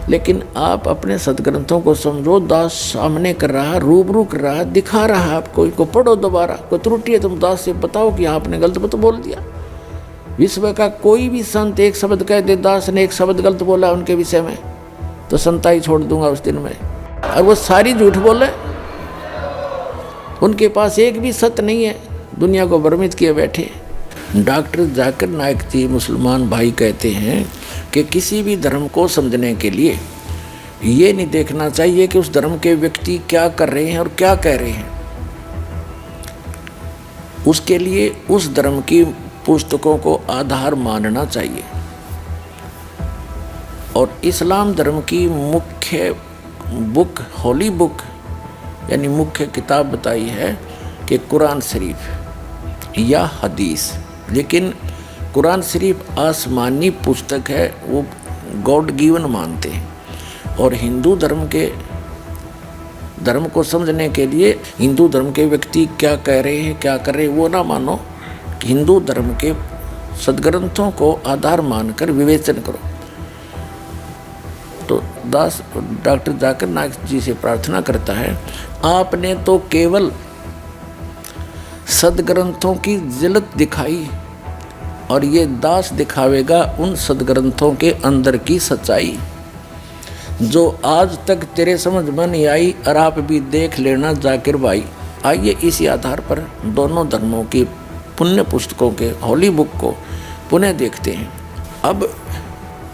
लेकिन आप अपने सदग्रंथों को समझो, दास सामने कर रहा, रूबरू कर रहा, दिखा रहा आपको, इसको पढ़ो दोबारा। कोई त्रुटि है तुम दास से बताओ कि आपने गलत मत बोल दिया। विश्व का कोई भी संत एक शब्द कह दे दास ने एक शब्द गलत बोला उनके विषय में, तो संताई छोड़ दूंगा उस दिन में। और वो सारी झूठ बोले, उनके पास एक भी सत्य नहीं है, दुनिया को भ्रमित किए बैठे। डॉक्टर जाकिर नाइक जी मुसलमान भाई कहते हैं कि किसी भी धर्म को समझने के लिए ये नहीं देखना चाहिए कि उस धर्म के व्यक्ति क्या कर रहे हैं और क्या कह रहे हैं, उसके लिए उस धर्म की पुस्तकों को आधार मानना चाहिए। और इस्लाम धर्म की मुख्य बुक, होली बुक यानी मुख्य किताब बताई है कि कुरान शरीफ या हदीस। लेकिन कुरान शरीफ आसमानी पुस्तक है, वो गॉड गिवन मानते हैं। और हिंदू धर्म को समझने के लिए हिंदू धर्म के व्यक्ति क्या कह रहे हैं, क्या कर रहे हैं, वो ना मानो। हिंदू धर्म के सदग्रंथों को आधार मानकर विवेचन करो। तो दास डॉक्टर जाकिर नाइक जी से प्रार्थना करता है, आपने तो केवल सदग्रंथों की झलक दिखाई और ये दास दिखावेगा उन सदग्रंथों के अंदर की सच्चाई जो आज तक तेरे समझ में नहीं आई, और आप भी देख लेना जाकिर भाई। आइए इसी आधार पर दोनों धर्मों की पुण्य पुस्तकों के होली बुक को पुनः देखते हैं। अब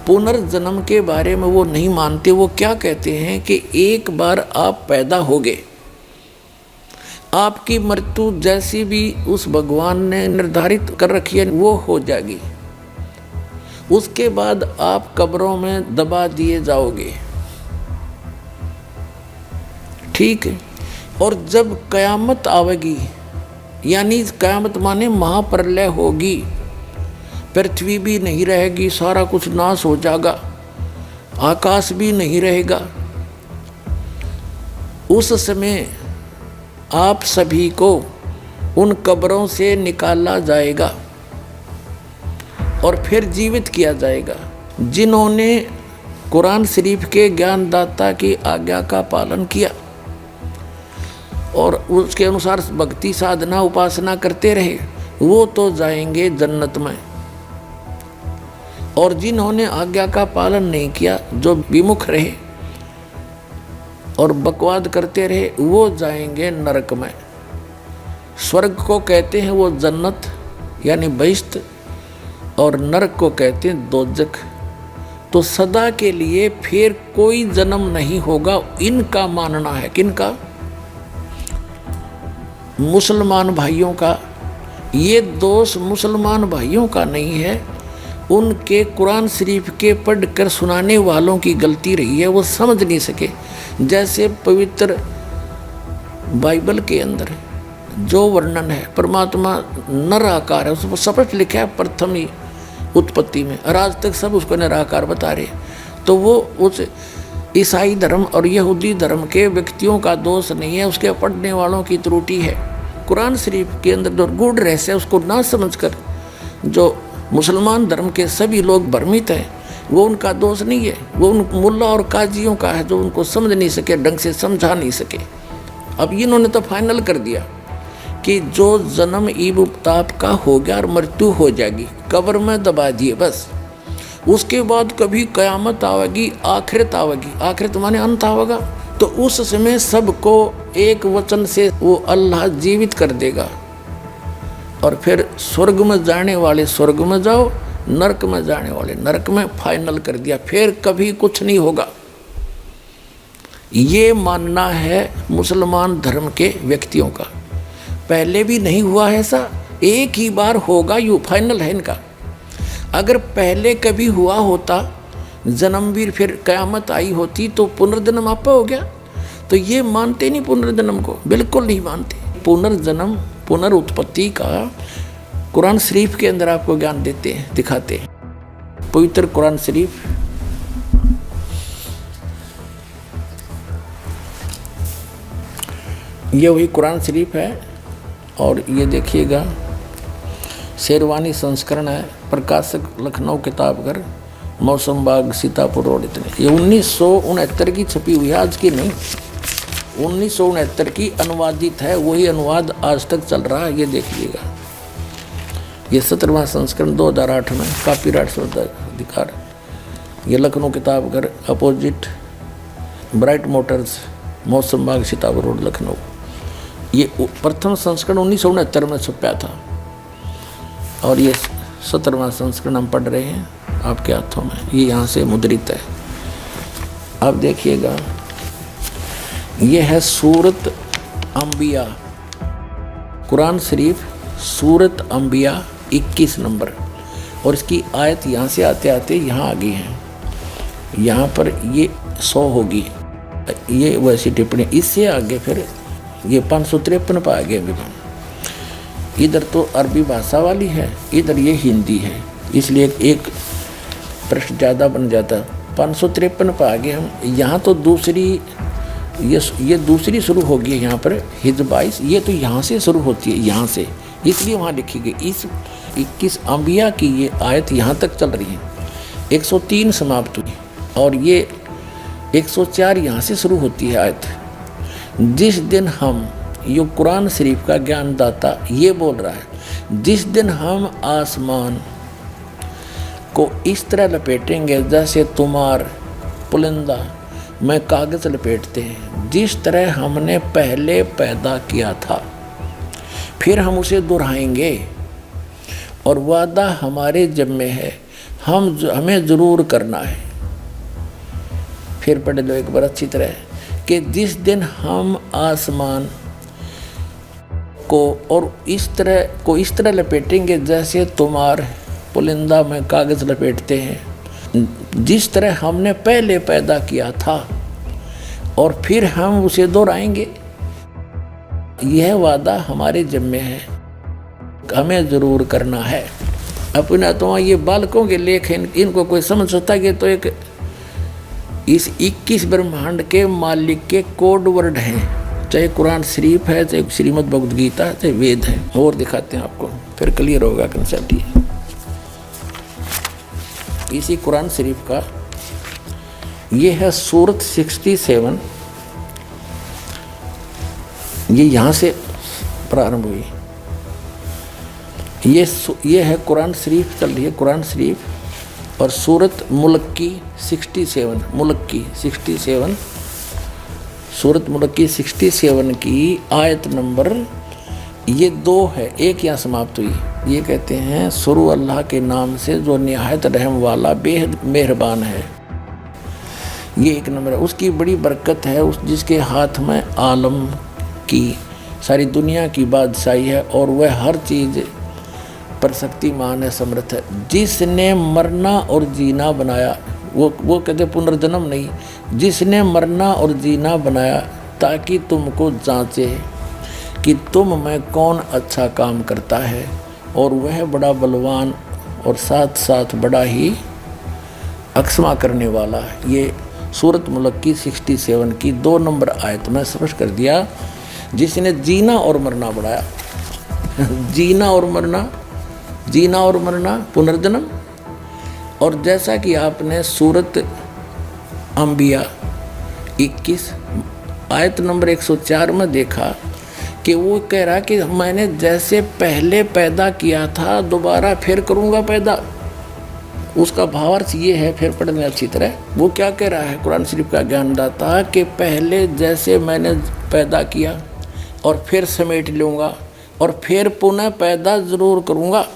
पुनर्जन्म के बारे में वो नहीं मानते। वो क्या कहते हैं कि एक बार आप पैदा हो गए, आपकी मृत्यु जैसी भी उस भगवान ने निर्धारित कर रखी है वो हो जाएगी। उसके बाद आप कब्रों में दबा दिए जाओगे, ठीक है। और जब कयामत आवेगी, यानी कयामत माने महाप्रलय होगी, पृथ्वी भी नहीं रहेगी, सारा कुछ नाश हो जाएगा, आकाश भी नहीं रहेगा। उस समय आप सभी को उन कब्रों से निकाला जाएगा और फिर जीवित किया जाएगा। जिन्होंने कुरान शरीफ के ज्ञानदाता की आज्ञा का पालन किया और उसके अनुसार भक्ति साधना उपासना करते रहे, वो तो जाएंगे जन्नत में। और जिन्होंने आज्ञा का पालन नहीं किया, जो विमुख रहे और बकवाद करते रहे, वो जाएंगे नरक में। स्वर्ग को कहते हैं वो जन्नत यानी बहिश्त, और नरक को कहते हैं दोजख। तो सदा के लिए फिर कोई जन्म नहीं होगा, इनका मानना है। किनका? मुसलमान भाइयों का। ये दोष मुसलमान भाइयों का नहीं है, उनके कुरान शरीफ के पढ़कर सुनाने वालों की गलती रही है, वो समझ नहीं सके। जैसे पवित्र बाइबल के अंदर जो वर्णन है, परमात्मा निराकार है, उसको स्पष्ट लिखा है प्रथम ही उत्पत्ति में, और आज तक सब उसको निराकार बता रहे। तो वो उस ईसाई धर्म और यहूदी धर्म के व्यक्तियों का दोष नहीं है, उसके पढ़ने वालों की त्रुटि है। कुरान शरीफ के अंदर जो गूढ़ रहस्य है उसको ना समझकर जो मुसलमान धर्म के सभी लोग भ्रमित हैं, वो उनका दोष नहीं है, वो उन मुल्ला और काजियों का है जो उनको समझ नहीं सके, ढंग से समझा नहीं सके। अब इन्होंने तो फाइनल कर दिया कि जो जन्म ईब ताप का हो गया और मृत्यु हो जाएगी, कब्र में दबा दिए बस। उसके बाद कभी कयामत आवेगी, आखिरत आवेगी। आखिरत माने अंत आवेगा, तो उस समय सबको एक वचन से वो अल्लाह जीवित कर देगा। और फिर स्वर्ग में जाने वाले स्वर्ग में जाओ, नरक में जाने वाले नरक में, फाइनल कर दिया। फिर कभी कुछ नहीं होगा। ये मानना है मुसलमान धर्म के व्यक्तियों का। पहले भी नहीं हुआ है ऐसा, एक ही बार होगा, यू फाइनल है इनका। अगर पहले कभी हुआ होता जन्मवीर, फिर कयामत आई होती तो पुनर्जन्म आपा हो गया। तो ये मानते नहीं पुनर्जन्म को, बिल्कुल नहीं मानते। पुनर्जन्म, पुनर्उत्पत्ति का कुरान शरीफ के अंदर आपको ज्ञान देते हैं, दिखाते हैं। पवित्र कुरान शरीफ ये वही कुरान शरीफ है। और ये देखिएगा शेरवानी संस्करण है, प्रकाशक लखनऊ किताबघर, मौसम बाग, सीतापुर रोड। इतने ये 1969 की छपी हुई है, आज की नहीं, 1969 की अनुवादित है। वही अनुवाद आज तक चल रहा है। ये देखिएगा, ये 17वां संस्करण 2008 में, कॉपीराइट अधिकार। ये Lucknow Kitabghar, opposite bright Motors, मौसम बाग, सीतापुर रोड, लखनऊ। ये प्रथम संस्करण 1969 में छपा था और ये 17वां संस्करण हम पढ़ रहे हैं आपके हाथों में। ये यहाँ से मुद्रित है। अब देखिएगा, ये है सूरत अंबिया, कुरान शरीफ सूरत अंबिया 21 नंबर। और इसकी आयत यहाँ से आते आते यहाँ आ गई है। यहाँ पर ये 100 होगी, ये वैसी टिप्पणी। इससे आगे फिर ये 553 पर आ गए अभी। इधर तो अरबी भाषा वाली है, इधर ये हिंदी है, इसलिए एक प्रश्न ज़्यादा बन जाता। 553 पर आ गए हम। यहाँ तो दूसरी, ये दूसरी शुरू होगी यहाँ पर, हिज़्ब 22। ये तो यहाँ से शुरू होती है, यहाँ से, इसलिए वहाँ लिखी गई। इस 21 अंबिया की ये आयत यहाँ तक चल रही है। 103 समाप्त हुई और ये 104 यहाँ से शुरू होती है आयत। जिस दिन हम, ये कुरान शरीफ का ज्ञानदाता ये बोल रहा है, जिस दिन हम आसमान को इस तरह लपेटेंगे जैसे तुम्हार पुलिंदा में कागज़ लपेटते हैं, जिस तरह हमने पहले पैदा किया था, फिर हम उसे दोहराएंगे और वादा हमारे ज़िम्मे है, हमें ज़रूर करना है। फिर पढ़ लो एक बार अच्छी तरह कि जिस दिन हम आसमान को और इस तरह लपेटेंगे जैसे तुम्हार पुलिंदा में कागज़ लपेटते हैं, जिस तरह हमने पहले पैदा किया था, और फिर हम उसे दोहराएंगे। यह वादा हमारे ज़िम्मे है, हमें ज़रूर करना है। अपना तो ये बालकों के लेख हैं, इनको कोई समझ सकता है कि तो एक इस 21 ब्रह्मांड के मालिक के कोड वर्ड हैं, चाहे कुरान शरीफ है, चाहे श्रीमद् भगवद गीता है, चाहे वेद है। और दिखाते हैं आपको, फिर क्लियर होगा कंसेप्ट। इसी कुरान शरीफ का ये है सूरत 67, ये यहाँ से प्रारंभ हुई। ये है कुरान शरीफ चल रही है, कुरान शरीफ। और सूरत मुल्क की 67, मुल्क की 67, सूरत मुल्क की 67 की आयत नंबर ये 2 है, एक यहाँ समाप्त हुई। ये कहते हैं शुरू अल्लाह के नाम से जो निहायत रहम वाला बेहद मेहरबान है। ये 1 नंबर है। उसकी बड़ी बरकत है, उस जिसके हाथ में आलम की सारी दुनिया की बादशाही है और वह हर चीज़ पर शक्तिमान है, समर्थ है। जिसने मरना और जीना बनाया, वो कहते पुनर्जन्म नहीं, जिसने मरना और जीना बनाया ताकि तुमको जांचे कि तुम में कौन अच्छा काम करता है, और वह बड़ा बलवान और साथ साथ बड़ा ही अक्षमा करने वाला है। ये सूरत मुल्क की 67 की 2 नंबर आयत में स्पष्ट कर दिया, जिसने जीना और मरना बढ़ाया। जीना और मरना पुनर्जन्म। और जैसा कि आपने सूरत अंबिया 21 आयत नंबर 104 में देखा कि वो कह रहा कि मैंने जैसे पहले पैदा किया था दोबारा फिर करूँगा पैदा। उसका भावार्थ ये है, फिर पढ़ने अच्छी तरह, वो क्या कह रहा है कुरान शरीफ का ज्ञानदाता, कि पहले जैसे मैंने पैदा किया और फिर समेट लूँगा और फिर पुनः पैदा जरूर करूँगा।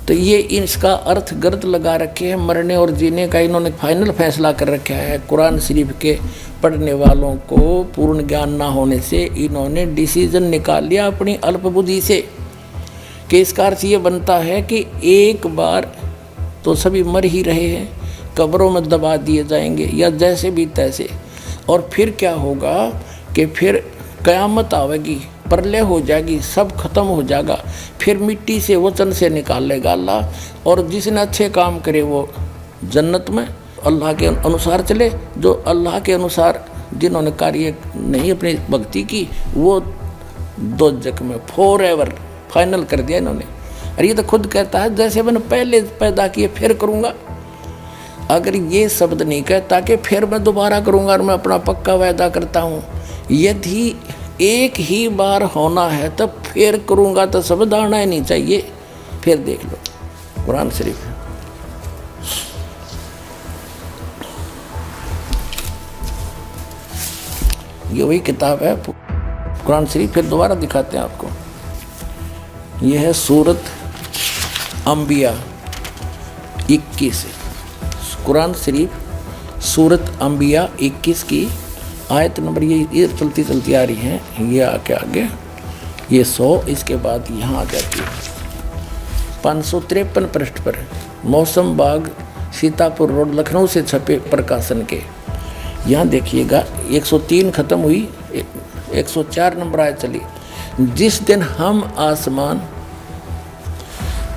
तो ये इसका अर्थ गलत लगा रखे हैं। मरने और जीने का इन्होंने फाइनल फैसला कर रखा है। कुरान शरीफ के पढ़ने वालों को पूर्ण ज्ञान ना होने से इन्होंने डिसीजन निकाल लिया अपनी अल्प बुद्धि से कि इसका अर्थ ये बनता है कि एक बार तो सभी मर ही रहे हैं, कब्रों में दबा दिए जाएंगे या जैसे भी तैसे, और फिर क्या होगा कि फिर क़यामत आवेगी, प्रलय हो जाएगी, सब खत्म हो जाएगा, फिर मिट्टी से वचन से निकाल लेगा अल्लाह, और जिसने अच्छे काम करे वो जन्नत में अल्लाह के अनुसार चले, जो अल्लाह के अनुसार जिन्होंने कार्य नहीं अपनी भक्ति की वो दोजख में फॉरएवर फाइनल कर दिया इन्होंने। और ये तो खुद कहता है जैसे मैंने पहले पैदा किए फिर करूँगा। अगर ये शब्द नहीं कहता कि फिर मैं दोबारा करूँगा और मैं अपना पक्का वायदा करता हूँ, यदि एक ही बार होना है तब फिर करूँगा तो शब्द आना ही नहीं चाहिए। फिर देख लो कुरान शरीफ, ये वही किताब है कुरान शरीफ। फिर दोबारा दिखाते हैं आपको। ये है सूरत अंबिया 21, कुरान शरीफ सूरत अंबिया 21 की आयत नंबर ये चलती चलती आ रही है। ये आके आगे ये 100, इसके बाद यहाँ आ जाती है 553 पृष्ठ पर। मौसम बाग सीतापुर रोड लखनऊ से छपे प्रकाशन के। यहाँ देखिएगा 103 ख़त्म हुई, 104 नंबर आयत चली। जिस दिन हम आसमान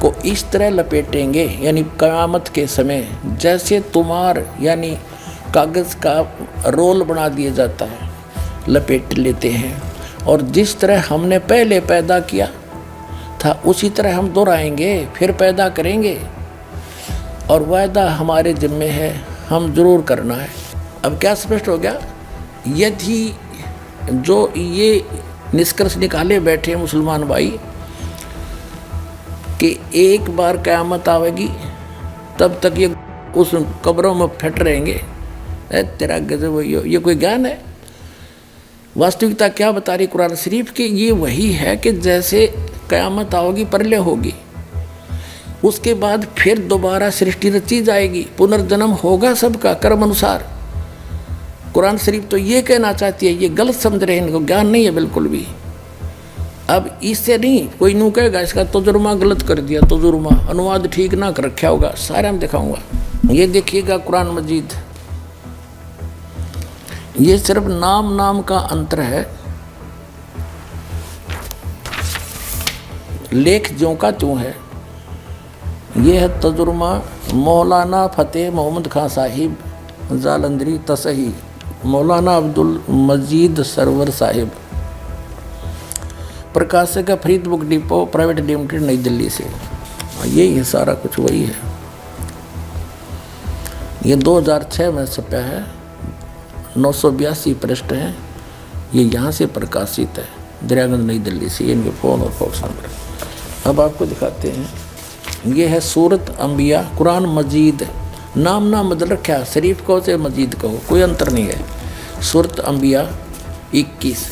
को इस तरह लपेटेंगे, यानी क़यामत के समय, जैसे तुम्हार यानी कागज़ का रोल बना दिया जाता है, लपेट लेते हैं, और जिस तरह हमने पहले पैदा किया था उसी तरह हम दोहराएंगे, फिर पैदा करेंगे, और वायदा हमारे जिम्मे है, हम जरूर करना है। अब क्या स्पष्ट हो गया? यदि जो ये निष्कर्ष निकाले बैठे मुसलमान भाई कि एक बार क़यामत आवेगी तब तक ये उस कब्रों में फट रहेंगे, तेरा गजब, ये कोई ज्ञान है? वास्तविकता क्या बता रही कुरान शरीफ की? ये वही है कि जैसे क़यामत आओगी, प्रलय होगी, उसके बाद फिर दोबारा सृष्टि रची जाएगी, पुनर्जन्म होगा सबका कर्म अनुसार। कुरान शरीफ तो ये कहना चाहती है, ये गलत समझ रहे हैं, इनको ज्ञान नहीं है बिल्कुल भी। अब इससे नहीं कोई यूँ कहेगा इसका तजुर्मा गलत कर दिया, तजुर्मा अनुवाद ठीक ना कर रखा होगा, सारा मैं दिखाऊंगा। ये देखिएगा कुरान मजीद, ये सिर्फ नाम का अंतर है, लेख ज्यों का त्यों है। ये है तजुर्मा मौलाना फ़तेह मोहम्मद खां साहिब जालंधरी तसही, मौलाना अब्दुल मजीद सरवर साहिब, प्रकाशक Farid book depot private limited नई दिल्ली से। यही सारा कुछ वही है। ये 2006 में छपा है, 982 पृष्ठ हैं। ये यहाँ से प्रकाशित है, दरियागंज नई दिल्ली से। ये इनके फ़ोन और फॉक्स नंबर। अब आपको दिखाते हैं, ये है सूरत अंबिया कुरान मजीद। नाम ना बदल रखा, शरीफ कहो चाहे मजीद कहो, कोई अंतर नहीं है। सूरत अंबिया 21।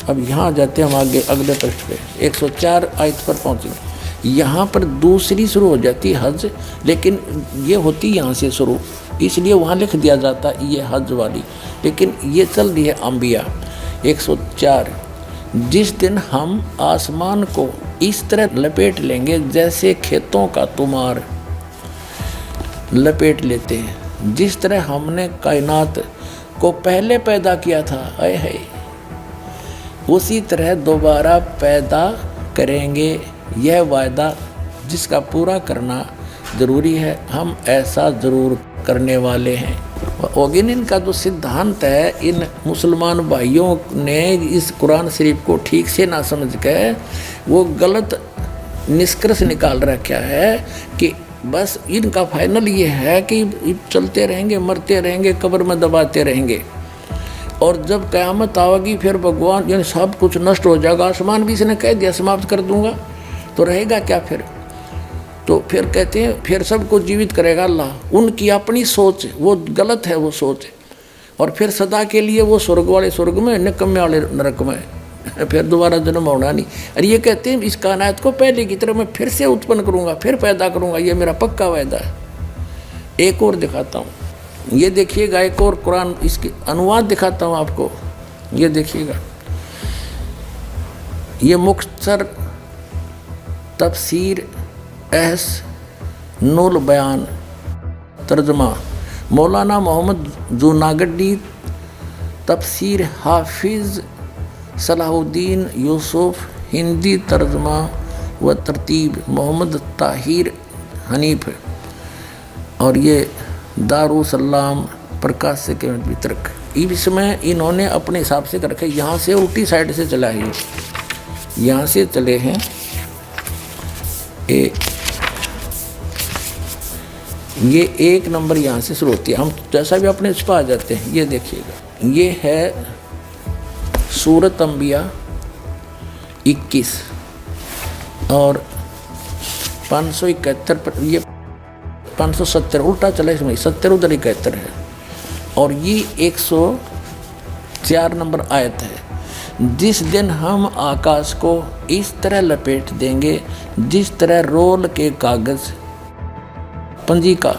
अब यहाँ आ जाते हैं हम आगे अगले पृष्ठ पे, 104 आयत पर पहुँचे। यहाँ पर दूसरी शुरू हो जाती है हज, लेकिन ये होती यहाँ से शुरू, इसलिए वहाँ लिख दिया जाता ये हज वाली, लेकिन ये चल रही है अंबिया 104। जिस दिन हम आसमान को इस तरह लपेट लेंगे जैसे खेतों का तुमार लपेट लेते हैं, जिस तरह हमने कायनात को पहले पैदा किया था, आए है, उसी तरह दोबारा पैदा करेंगे। यह वायदा जिसका पूरा करना ज़रूरी है, हम ऐसा ज़रूर करने वाले हैं। ओगिन इनका जो सिद्धांत है, इन मुसलमान भाइयों ने इस कुरान शरीफ को ठीक से ना समझ कर वो गलत निष्कर्ष निकाल रखा है कि बस इनका फाइनल ये है कि चलते रहेंगे, मरते रहेंगे, कब्र में दबाते रहेंगे, और जब क़यामत आवेगी फिर भगवान यानी सब कुछ नष्ट हो जाएगा। आसमान भी इसने कह दिया समाप्त कर दूंगा, तो रहेगा क्या फिर? तो फिर कहते हैं फिर सबको जीवित करेगा अल्लाह। उनकी अपनी सोच वो गलत है, वो सोच, और फिर सदा के लिए वो स्वर्ग वाले स्वर्ग में, निकम्मे वाले नरक में, फिर दोबारा जन्म होना नहीं। और ये कहते हैं इस कायनात को पहले की तरह मैं फिर से उत्पन्न करूँगा, फिर पैदा करूँगा, ये मेरा पक्का वायदा है। एक और दिखाता हूँ, ये देखिएगा, एक और कुरान इसके अनुवाद दिखाता हूँ आपको, ये देखिएगा। ये मुख्तसर तफसीर एहसनुल बयान तर्जमा मौलाना मोहम्मद जूनागढ़ी, तफसीर हाफिज़ सलाहुद्दीन यूसुफ, हिंदी तर्जमा व तरतीब मोहम्मद ताहिर हनीफ, और ये दारुसलाम प्रकाशक वितरक। इसमें इन्होंने अपने हिसाब से कर रखे, यहाँ से उल्टी साइड से चला है, यहाँ से चले हैं ये 1 नंबर यहाँ से शुरू होती है, हम जैसा भी अपने इस पर आ जाते हैं। ये देखिएगा, ये है सूरत अंबिया 21 और 571 पर, ये 570 उल्टा चला, इसमें 70 उधर 71 है, और ये 104 नंबर आयत है। जिस दिन हम आकाश को इस तरह लपेट देंगे जिस तरह रोल के कागज़ पंजिका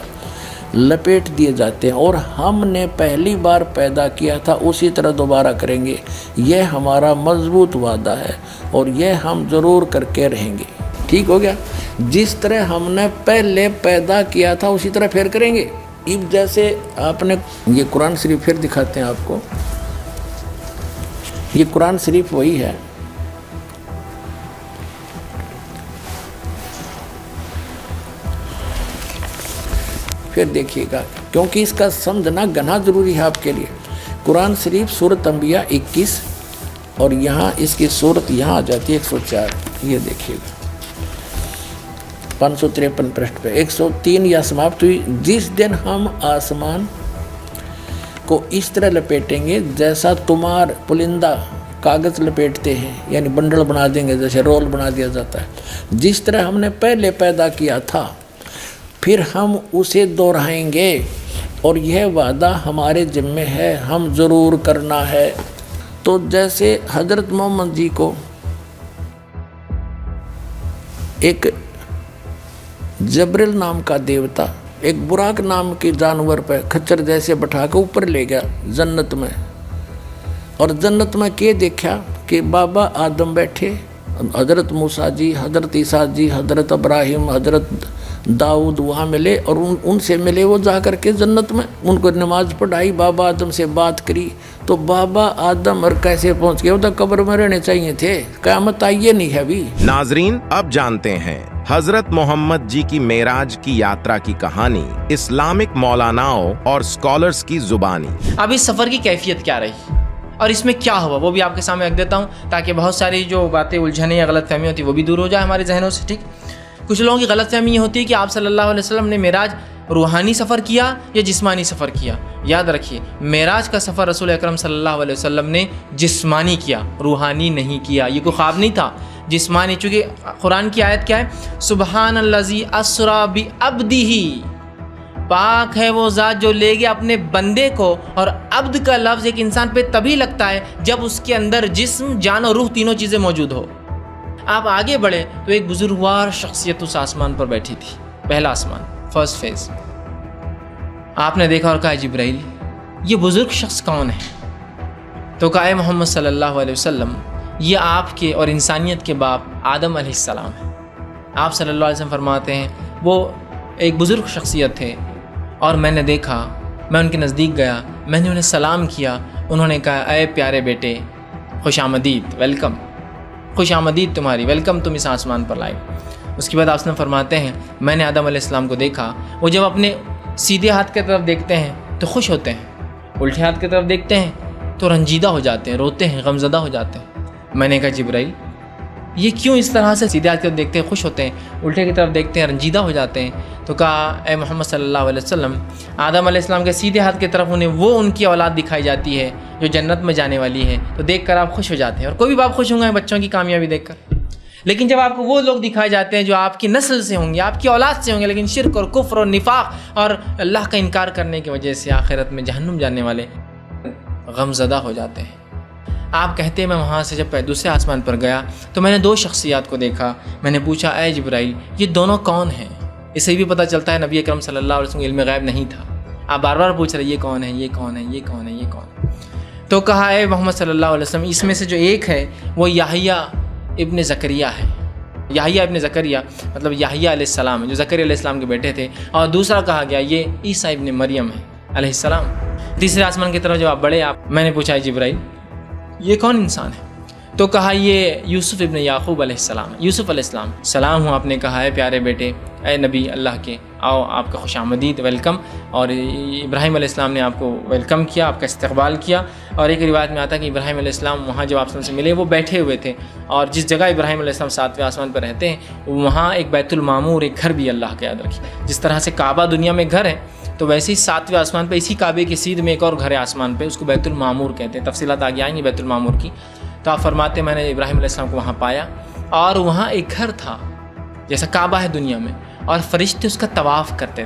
लपेट दिए जाते हैं, और हमने पहली बार पैदा किया था उसी तरह दोबारा करेंगे। यह हमारा मजबूत वादा है और यह हम ज़रूर करके रहेंगे। ठीक हो गया, जिस तरह हमने पहले पैदा किया था उसी तरह फिर करेंगे। अब जैसे आपने ये कुरान शरीफ फिर दिखाते हैं आपको, ये कुरान शरीफ वही है, फिर देखिएगा, क्योंकि इसका समझना गना ज़रूरी है आपके लिए। कुरान शरीफ सूरत अंबिया 21 और यहाँ इसकी सूरत यहाँ आ जाती है 104। ये देखिएगा 553 पृष्ठ पे 103 या समाप्त हुई। जिस दिन हम आसमान को इस तरह लपेटेंगे जैसा तुम्हार पुलिंदा कागज़ लपेटते हैं, यानी बंडल बना देंगे, जैसे रोल बना दिया जाता है। जिस तरह हमने पहले पैदा किया था फिर हम उसे दोहराएंगे और यह वादा हमारे ज़िम्मे है, हम ज़रूर करना है। तो जैसे हज़रत मोहम्मद जी को एक जबरिल नाम का देवता एक बुराक नाम के जानवर पर खच्चर जैसे बैठा के ऊपर ले गया जन्नत में, और जन्नत में के देखा कि बाबा आदम बैठे, हज़रत मूसा जी, हज़रत ईसा जी, हज़रत इब्राहिम, हज़रत दाऊद वहाँ मिले और उनसे मिले। वो जा कर के जन्नत में उनको नमाज पढ़ाई, बाबा आदम से बात करी। तो बाबा आदम और कैसे पहुँच गए, वो तो कब्र में रहने चाहिए थे, क़यामत आई नहीं है अभी। नाजरीन, अब जानते हैं हजरत मोहम्मद जी की मेराज की यात्रा की कहानी, इस्लामिक मौलानाओं और स्कॉलर्स की जुबानी। अब इस सफ़र की कैफियत क्या रही और इसमें क्या हुआ वो भी आपके सामने रख देता हूँ, ताकि बहुत सारी जो बातें उलझने या गलत फहमी होती है वो भी दूर हो जाए हमारे जहनों से। ठीक, कुछ लोगों की गलत फहमी ये होती है कि आप सल्लल्लाहु अलैहि वसल्लम ने मेराज रूहानी सफ़र किया या जिस्मानी सफ़र किया। याद रखिए, मेराज का सफ़र रसूल अकरम सल्लल्लाहु अलैहि वसल्लम ने जिस्मानी किया, रूहानी नहीं किया। ये कोई ख्वाब नहीं था, जिस्मानी। चूँकि कुरान की आयत क्या है, सुबहानल्लज़ी अस्रा बि अब्दिही, पाक है वो ज़ात जो ले गया अपने बंदे को। और अब्द का लफ्ज़ एक इंसान पे तभी लगता है जब उसके अंदर जिस्म, जान और रूह तीनों चीज़ें मौजूद हो। आप आगे बढ़े तो एक बुजुर्गवार शख्सियत उस आसमान पर बैठी थी, पहला आसमान, फर्स्ट फेज। आपने देखा और कहा, जिब्राइल ये बुजुर्ग शख्स कौन है? तो कहा, मोहम्मद सल्लल्लाहु अलैहि वसल्लम, ये आपके और इंसानियत के बाप आदम अलैहिस्सलाम है। आप सल्लल्लाहु अलैहि वसल्लम फरमाते हैं वो एक बुजुर्ग शख्सियत थे और मैंने देखा, मैं उनके नज़दीक गया, मैंने उन्हें सलाम किया। उन्होंने कहा, अय प्यारे बेटे, खुश आमदीद, वेलकम, खुश आमदीद तुम्हारी, वेलकम तुम इस आसमान पर लाए। उसके बाद आपने फरमाते हैं, मैंने आदम अलैहिस्सलाम को देखा, वो जब अपने सीधे हाथ की तरफ देखते हैं तो खुश होते हैं, उल्टे हाथ की तरफ देखते हैं तो रंजीदा हो जाते हैं, रोते हैं, गमज़दा हो जाते हैं। मैंने कहा, जिब्राइल ये क्यों इस तरह से सीधे हाथ की तरफ देखते हैं खुश होते हैं, उल्टे की तरफ देखते हैं रंजीदा हो जाते हैं? तो कहा, ए मोहम्मद सल्लल्लाहु अलैहि वसल्लम, आदम अलैहिस्सलाम के सीधे हाथ की तरफ उन्हें वो उनकी औलाद दिखाई जाती है जो जन्नत में जाने वाली है, तो देखकर आप खुश हो जाते हैं। और कोई भी बाप खुश होंगे बच्चों की कामयाबी देखकर। लेकिन जब आपको वो लोग दिखाए जाते हैं जो आपकी नस्ल से होंगे, आपकी औलाद से होंगे, लेकिन शिर्क और कुफ्र और निफाक और अल्लाह का इनकार करने की वजह से आखिरत में जहन्नुम जाने वाले, गमज़दा हो जाते हैं। आप कहते हैं मैं वहाँ से जब दूसरे आसमान पर गया तो मैंने 2 शख्सियात को देखा। मैंने पूछा ऐ जिब्राइल ये दोनों कौन हैं? इससे भी पता चलता है नबी अकरम सल्लल्लाहु अलैहि वसल्लम को इल्म गैब नहीं था। आप बार बार पूछ रहे ये कौन है, ये कौन है, ये कौन है, ये कौन है। तो कहा है मोहम्मद सल्लल्लाहु अलैहि वसल्लम इसमें से जो एक है वो याहिया इब्न ज़करिया है। याहिया इब्न ज़करिया मतलब याहिया अलैहिस्सलाम है जो ज़करिया अलैहिस्सलाम के बेटे थे। और दूसरा कहा गया ये ईसा इब्न मरियम है अलैहिस्सलाम। तीसरे आसमान की तरफ जब आप बढ़े मैंने पूछा जिब्राइल ये कौन इंसान है? तो कहा ये यूसुफ इब्न याकूब अलैहिस्सलाम है। यूसुफ अलैहिस्सलाम सलाम हूँ आपने कहा है प्यारे बेटे ए नबी अल्लाह के, आओ आपका खुशामदीद वेलकम। और इब्राहिम अलैहिस्सलाम ने आपको वेलकम किया, आपका इस्तकबाल किया। और एक रिवायत में आता है कि इब्राहिम अलैहिस्सलाम वहाँ जब आपसे मिले वो बैठे हुए थे और जिस जगह इब्राहिम अलैहिस्सलाम 7वें आसमान पर रहते हैं वहाँ एक बैतुल मामूर एक घर भी अल्लाह का याद रखिए। जिस तरह से काबा दुनिया में घर है तो वैसे ही 7वें आसमान पर इसी काबे की सीध में एक और घर है आसमान पे, उसको बैतुल मामूर कहते हैं। तफसीलात आगे आएंगी बैतुल मामूर की। तो आप फरमाते मैंने इब्राहिम अलैहिस्सलाम को वहाँ पाया और वहाँ एक घर था जैसा काबा है दुनिया में और फरिश्ते उसका तवाफ़ करते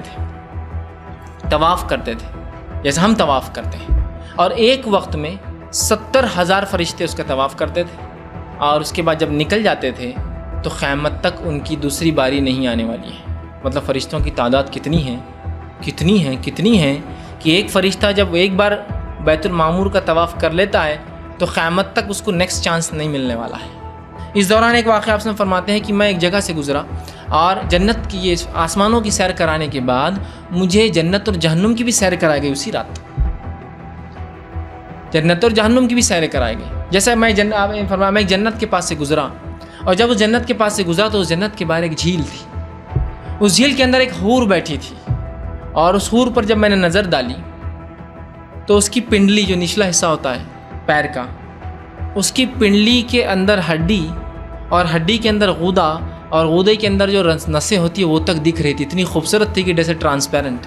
थे जैसा हम तवाफ़ करते हैं। और एक वक्त में 70,000 फरिश्ते उसका तवाफ़ करते थे और उसके बाद जब निकल जाते थे तो क़यामत तक उनकी दूसरी बारी नहीं आने वाली है। मतलब फ़रिश्तों की तादाद कितनी है कि एक फ़रिश्ता जब एक बार बैतुल मामूर का तवाफ़ कर लेता है तो क़यामत तक उसको नेक्स्ट चांस नहीं मिलने वाला है। इस दौरान एक वाक़या आपसे फरमाते हैं कि मैं एक जगह से गुज़रा और जन्नत की ये आसमानों की सैर कराने के बाद मुझे जन्नत और जहन्नुम की भी सैर कराई गई। उसी रात जन्नत और जहन्नुम की भी सैर कराई गई। जैसे मैं एक जन्नत के पास से गुज़रा और जब उस जन्नत के पास से गुज़रा तो उस जन्नत के बाहर एक झील थी। उस झील के अंदर एक हूर बैठी थी और उस हूर पर जब मैंने नज़र डाली तो उसकी पिंडली जो निचला हिस्सा होता है पैर का, उसकी पिंडली के अंदर हड्डी और हड्डी के अंदर गुदा और गुदे के अंदर जो नसें होती है वो तक दिख रही थी। इतनी खूबसूरत थी कि जैसे ट्रांसपेरेंट।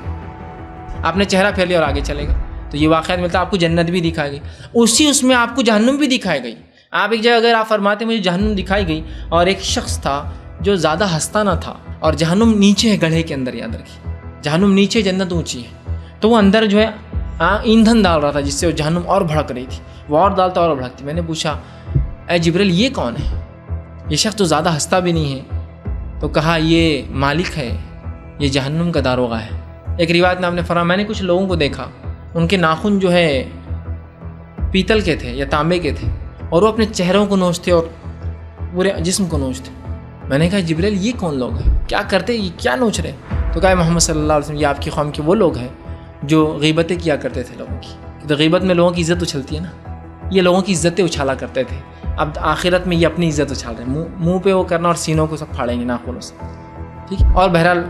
आपने चेहरा फेर लिया और आगे चलेगा तो ये वाक़या मिलता है। आपको जन्नत भी दिखाई गई, उसमें आपको जहन्नुम भी दिखाई गई। आप एक जगह अगर आप फरमाते मुझे जहन्नुम दिखाई गई और एक शख्स था जो ज़्यादा हंसता ना था और जहन्नुम नीचे है गड्ढे के अंदर, याद रखिए जहन्नुम नीचे जन्नत ऊँची है, तो वो अंदर जो है ईंधन डाल रहा था जिससे वो जहन्नुम और भड़क रही थी, वो और डालता और भड़कती। मैंने पूछा ए जिब्राइल ये कौन है? ये शख्स तो ज़्यादा हंसता भी नहीं है। तो कहा ये मालिक है, ये जहन्नुम का दारोगा है। एक रिवायत में आपने फरमा मैंने कुछ लोगों को देखा उनके नाखून जो है पीतल के थे या तांबे के थे और वो अपने चेहरों को नोचते और पूरे जिस्म को नोचते। मैंने कहा जिब्राइल ये कौन लोग हैं, क्या करते, ये क्या नोच रहे? तो कहा मोहम्मद सल्लल्लाहु अलैहि वसल्लम ये आपकी कौम के वो लोग हैं जो गीबतें किया करते थे लोगों की। तो गीबत में लोगों की इज़्ज़त उछलती है ना, ये लोगों की इज़्ज़तें उछाला करते थे। अब आखिरत में ये अपनी इज़्ज़त उछाल रहे हैं, मुंह पे वो करना और सीनों को सब फाड़ेंगे नाखूनों से, ठीक है। और बहरहाल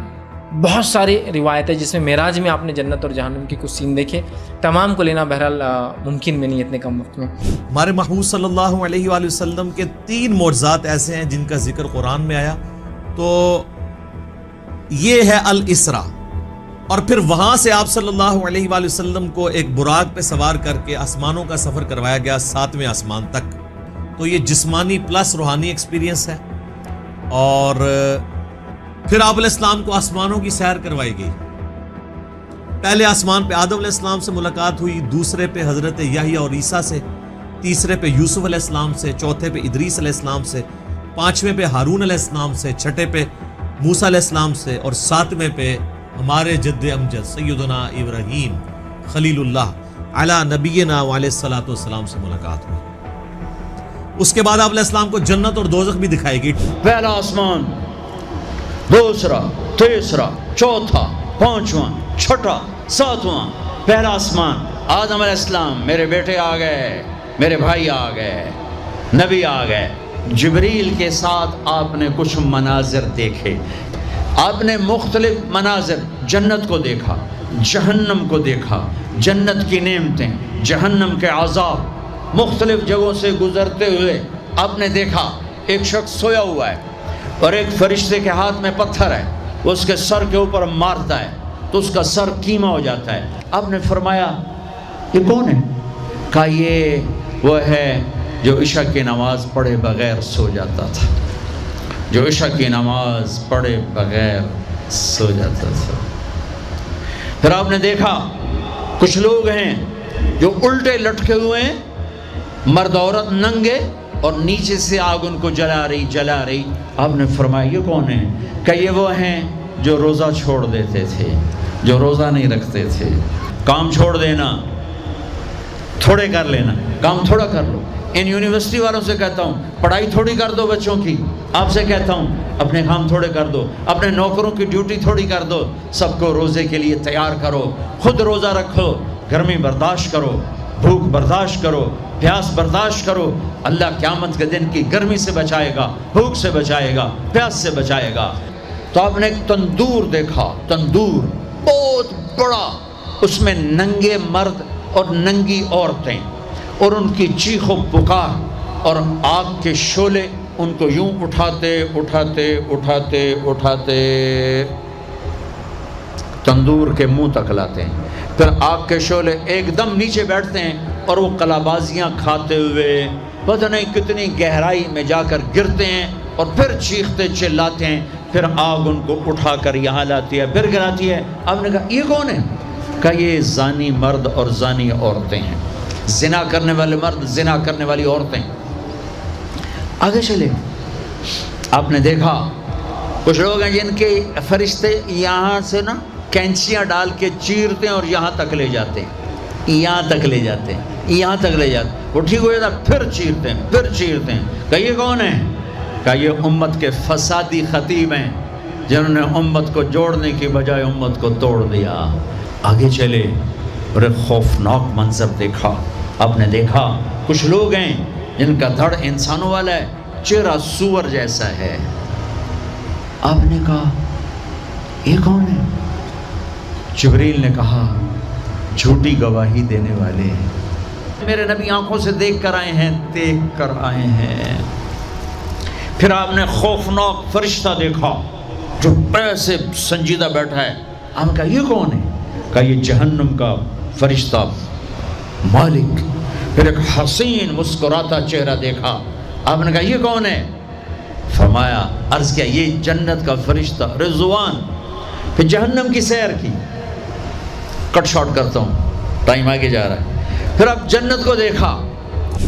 बहुत सारी रिवायतें जिसमें मेराज में आपने जन्नत और जहन्नुम की कुछ सीन देखे, तमाम को लेना बहरहाल मुमकिन भी नहीं इतने कम वक्त में। हमारे महबूब सल्लल्लाहु अलैहि वसल्लम के 3 मोअज़ात ऐसे हैं जिनका जिक्र कुरान में आया। तो ये है अल इसरा, और फिर वहां से आप सल्लल्लाहु अलैहि वसल्लम को एक बुराक पे सवार करके आसमानों का सफर करवाया गया 7वें आसमान तक। तो ये जिस्मानी प्लस रूहानी एक्सपीरियंस है। और फिर आप अलैहिस्सलाम को आसमानों की सैर करवाई गई। पहले आसमान पे आदम अलैहिस्सलाम से मुलाकात हुई, दूसरे पे हजरत याहिया और ईसा से, तीसरे पे यूसुफ अलैहिस्सलाम से, चौथे पे इदरीस अलैहिस्सलाम से, 5वें पे हारून अलैहिस्सलाम से, 6ठे पे मूसा अलैहिस्सलाम से और 7वें पे हमारे जद्द अमजद सैयदना इब्राहीम खलीलुल्लाह अला नबीना वालेस्सलातु वस्सलाम से मुलाकात हुई। उसके बाद आप अलैहिस्सलाम को जन्नत और दोज़ख भी दिखाई गई। पहला आसमान, दूसरा, तीसरा, चौथा, 5वां, 6ठा, 7वां। पहला आसमान आदम अलैहिस्सलाम मेरे बेटे आ गए, मेरे भाई आ गए, नबी आ गए। जिब्रील के साथ आपने कुछ मनाजिर देखे, आपने मुख्तलिफ मनाजिर, जन्नत को देखा, जहन्नम को देखा, जन्नत की नेमतें, जहन्नम के अज़ाब, मुख्तलिफ जगहों से गुजरते हुए आपने देखा। एक शख्स सोया हुआ है और एक फरिश्ते के हाथ में पत्थर है, वो उसके सर के ऊपर मारता है तो उसका सर कीमा हो जाता है। आपने फरमाया ये कौन है? कहा ये वो है जो इशा की नमाज पढ़े बगैर सो जाता था, जो इशा की नमाज पढ़े बगैर सो जाता था। फिर आपने देखा कुछ लोग हैं जो उल्टे लटके हुए हैं, मर्द औरत नंगे और नीचे से आग उनको जला रही। आपने फरमाया ये कौन है? कि ये वो हैं जो रोज़ा छोड़ देते थे, जो रोज़ा नहीं रखते थे। काम छोड़ देना, थोड़े कर लेना, काम थोड़ा कर लो। इन यूनिवर्सिटी वालों से कहता हूँ पढ़ाई थोड़ी कर दो बच्चों की। आपसे कहता हूँ अपने काम थोड़े कर दो, अपने नौकरों की ड्यूटी थोड़ी कर दो। सबको रोज़े के लिए तैयार करो, खुद रोज़ा रखो, गर्मी बर्दाश्त करो, भूख बर्दाश्त करो, प्यास बर्दाश्त करो। अल्लाह क़यामत के दिन की गर्मी से बचाएगा, भूख से बचाएगा, प्यास से बचाएगा। तो आपने एक तंदूर देखा, तंदूर बहुत बड़ा, उसमें नंगे मर्द और नंगी औरतें और उनकी चीखों पुकार और आग के शोले उनको यूं उठाते तंदूर के मुंह तक लाते हैं। फिर आग के शोले एकदम नीचे बैठते हैं और वो कलाबाजियाँ खाते हुए पता नहीं कितनी गहराई में जाकर गिरते हैं और फिर चीखते चिल्लाते हैं। फिर आग उनको उठाकर यहाँ लाती है, फिर गिराती है। आपने कहा ये कौन है? कहा ये जानी मर्द और जानी औरतें हैं, जिना करने वाले मर्द, जिना करने वाली औरतें। आगे चले, आपने देखा कुछ लोग हैं जिनके फरिश्ते यहाँ से ना कैंचियाँ डाल के चीरते हैं और यहाँ तक ले जाते हैं, यहाँ तक ले जाते हैं, यहाँ तक ले जाते हैं। वो ठीक हो जाता फिर चीरते हैं, फिर चीरते हैं। कहा ये कौन है? कहा ये उम्मत के फसादी खतीब हैं जिन्होंने उम्मत को जोड़ने की बजाय उम्मत को तोड़ दिया। आगे चले और एक खौफनाक मंजर देखा। आपने देखा कुछ लोग हैं जिनका धड़ इंसानों वाला है, चेहरा सूअर जैसा है। आपने कहा ये कौन है? जिब्रील ने कहा झूठी गवाही देने वाले हैं। मेरे नबी आंखों से देख कर आए हैं, देख कर आए हैं। फिर आपने खौफनाक फरिश्ता देखा जो ऐसे संजीदा बैठा है। आपने कहा ये कौन है? कहा ये जहन्नुम का फरिश्ता मालिक। फिर एक हसीन मुस्कुराता चेहरा देखा। आपने कहा ये कौन है? फरमाया, अर्ज किया ये जन्नत का फरिश्ता रिजवान। फिर जहन्नम की सैर की। कट शॉर्ट करता हूँ, टाइम आगे जा रहा है। फिर आप जन्नत को देखा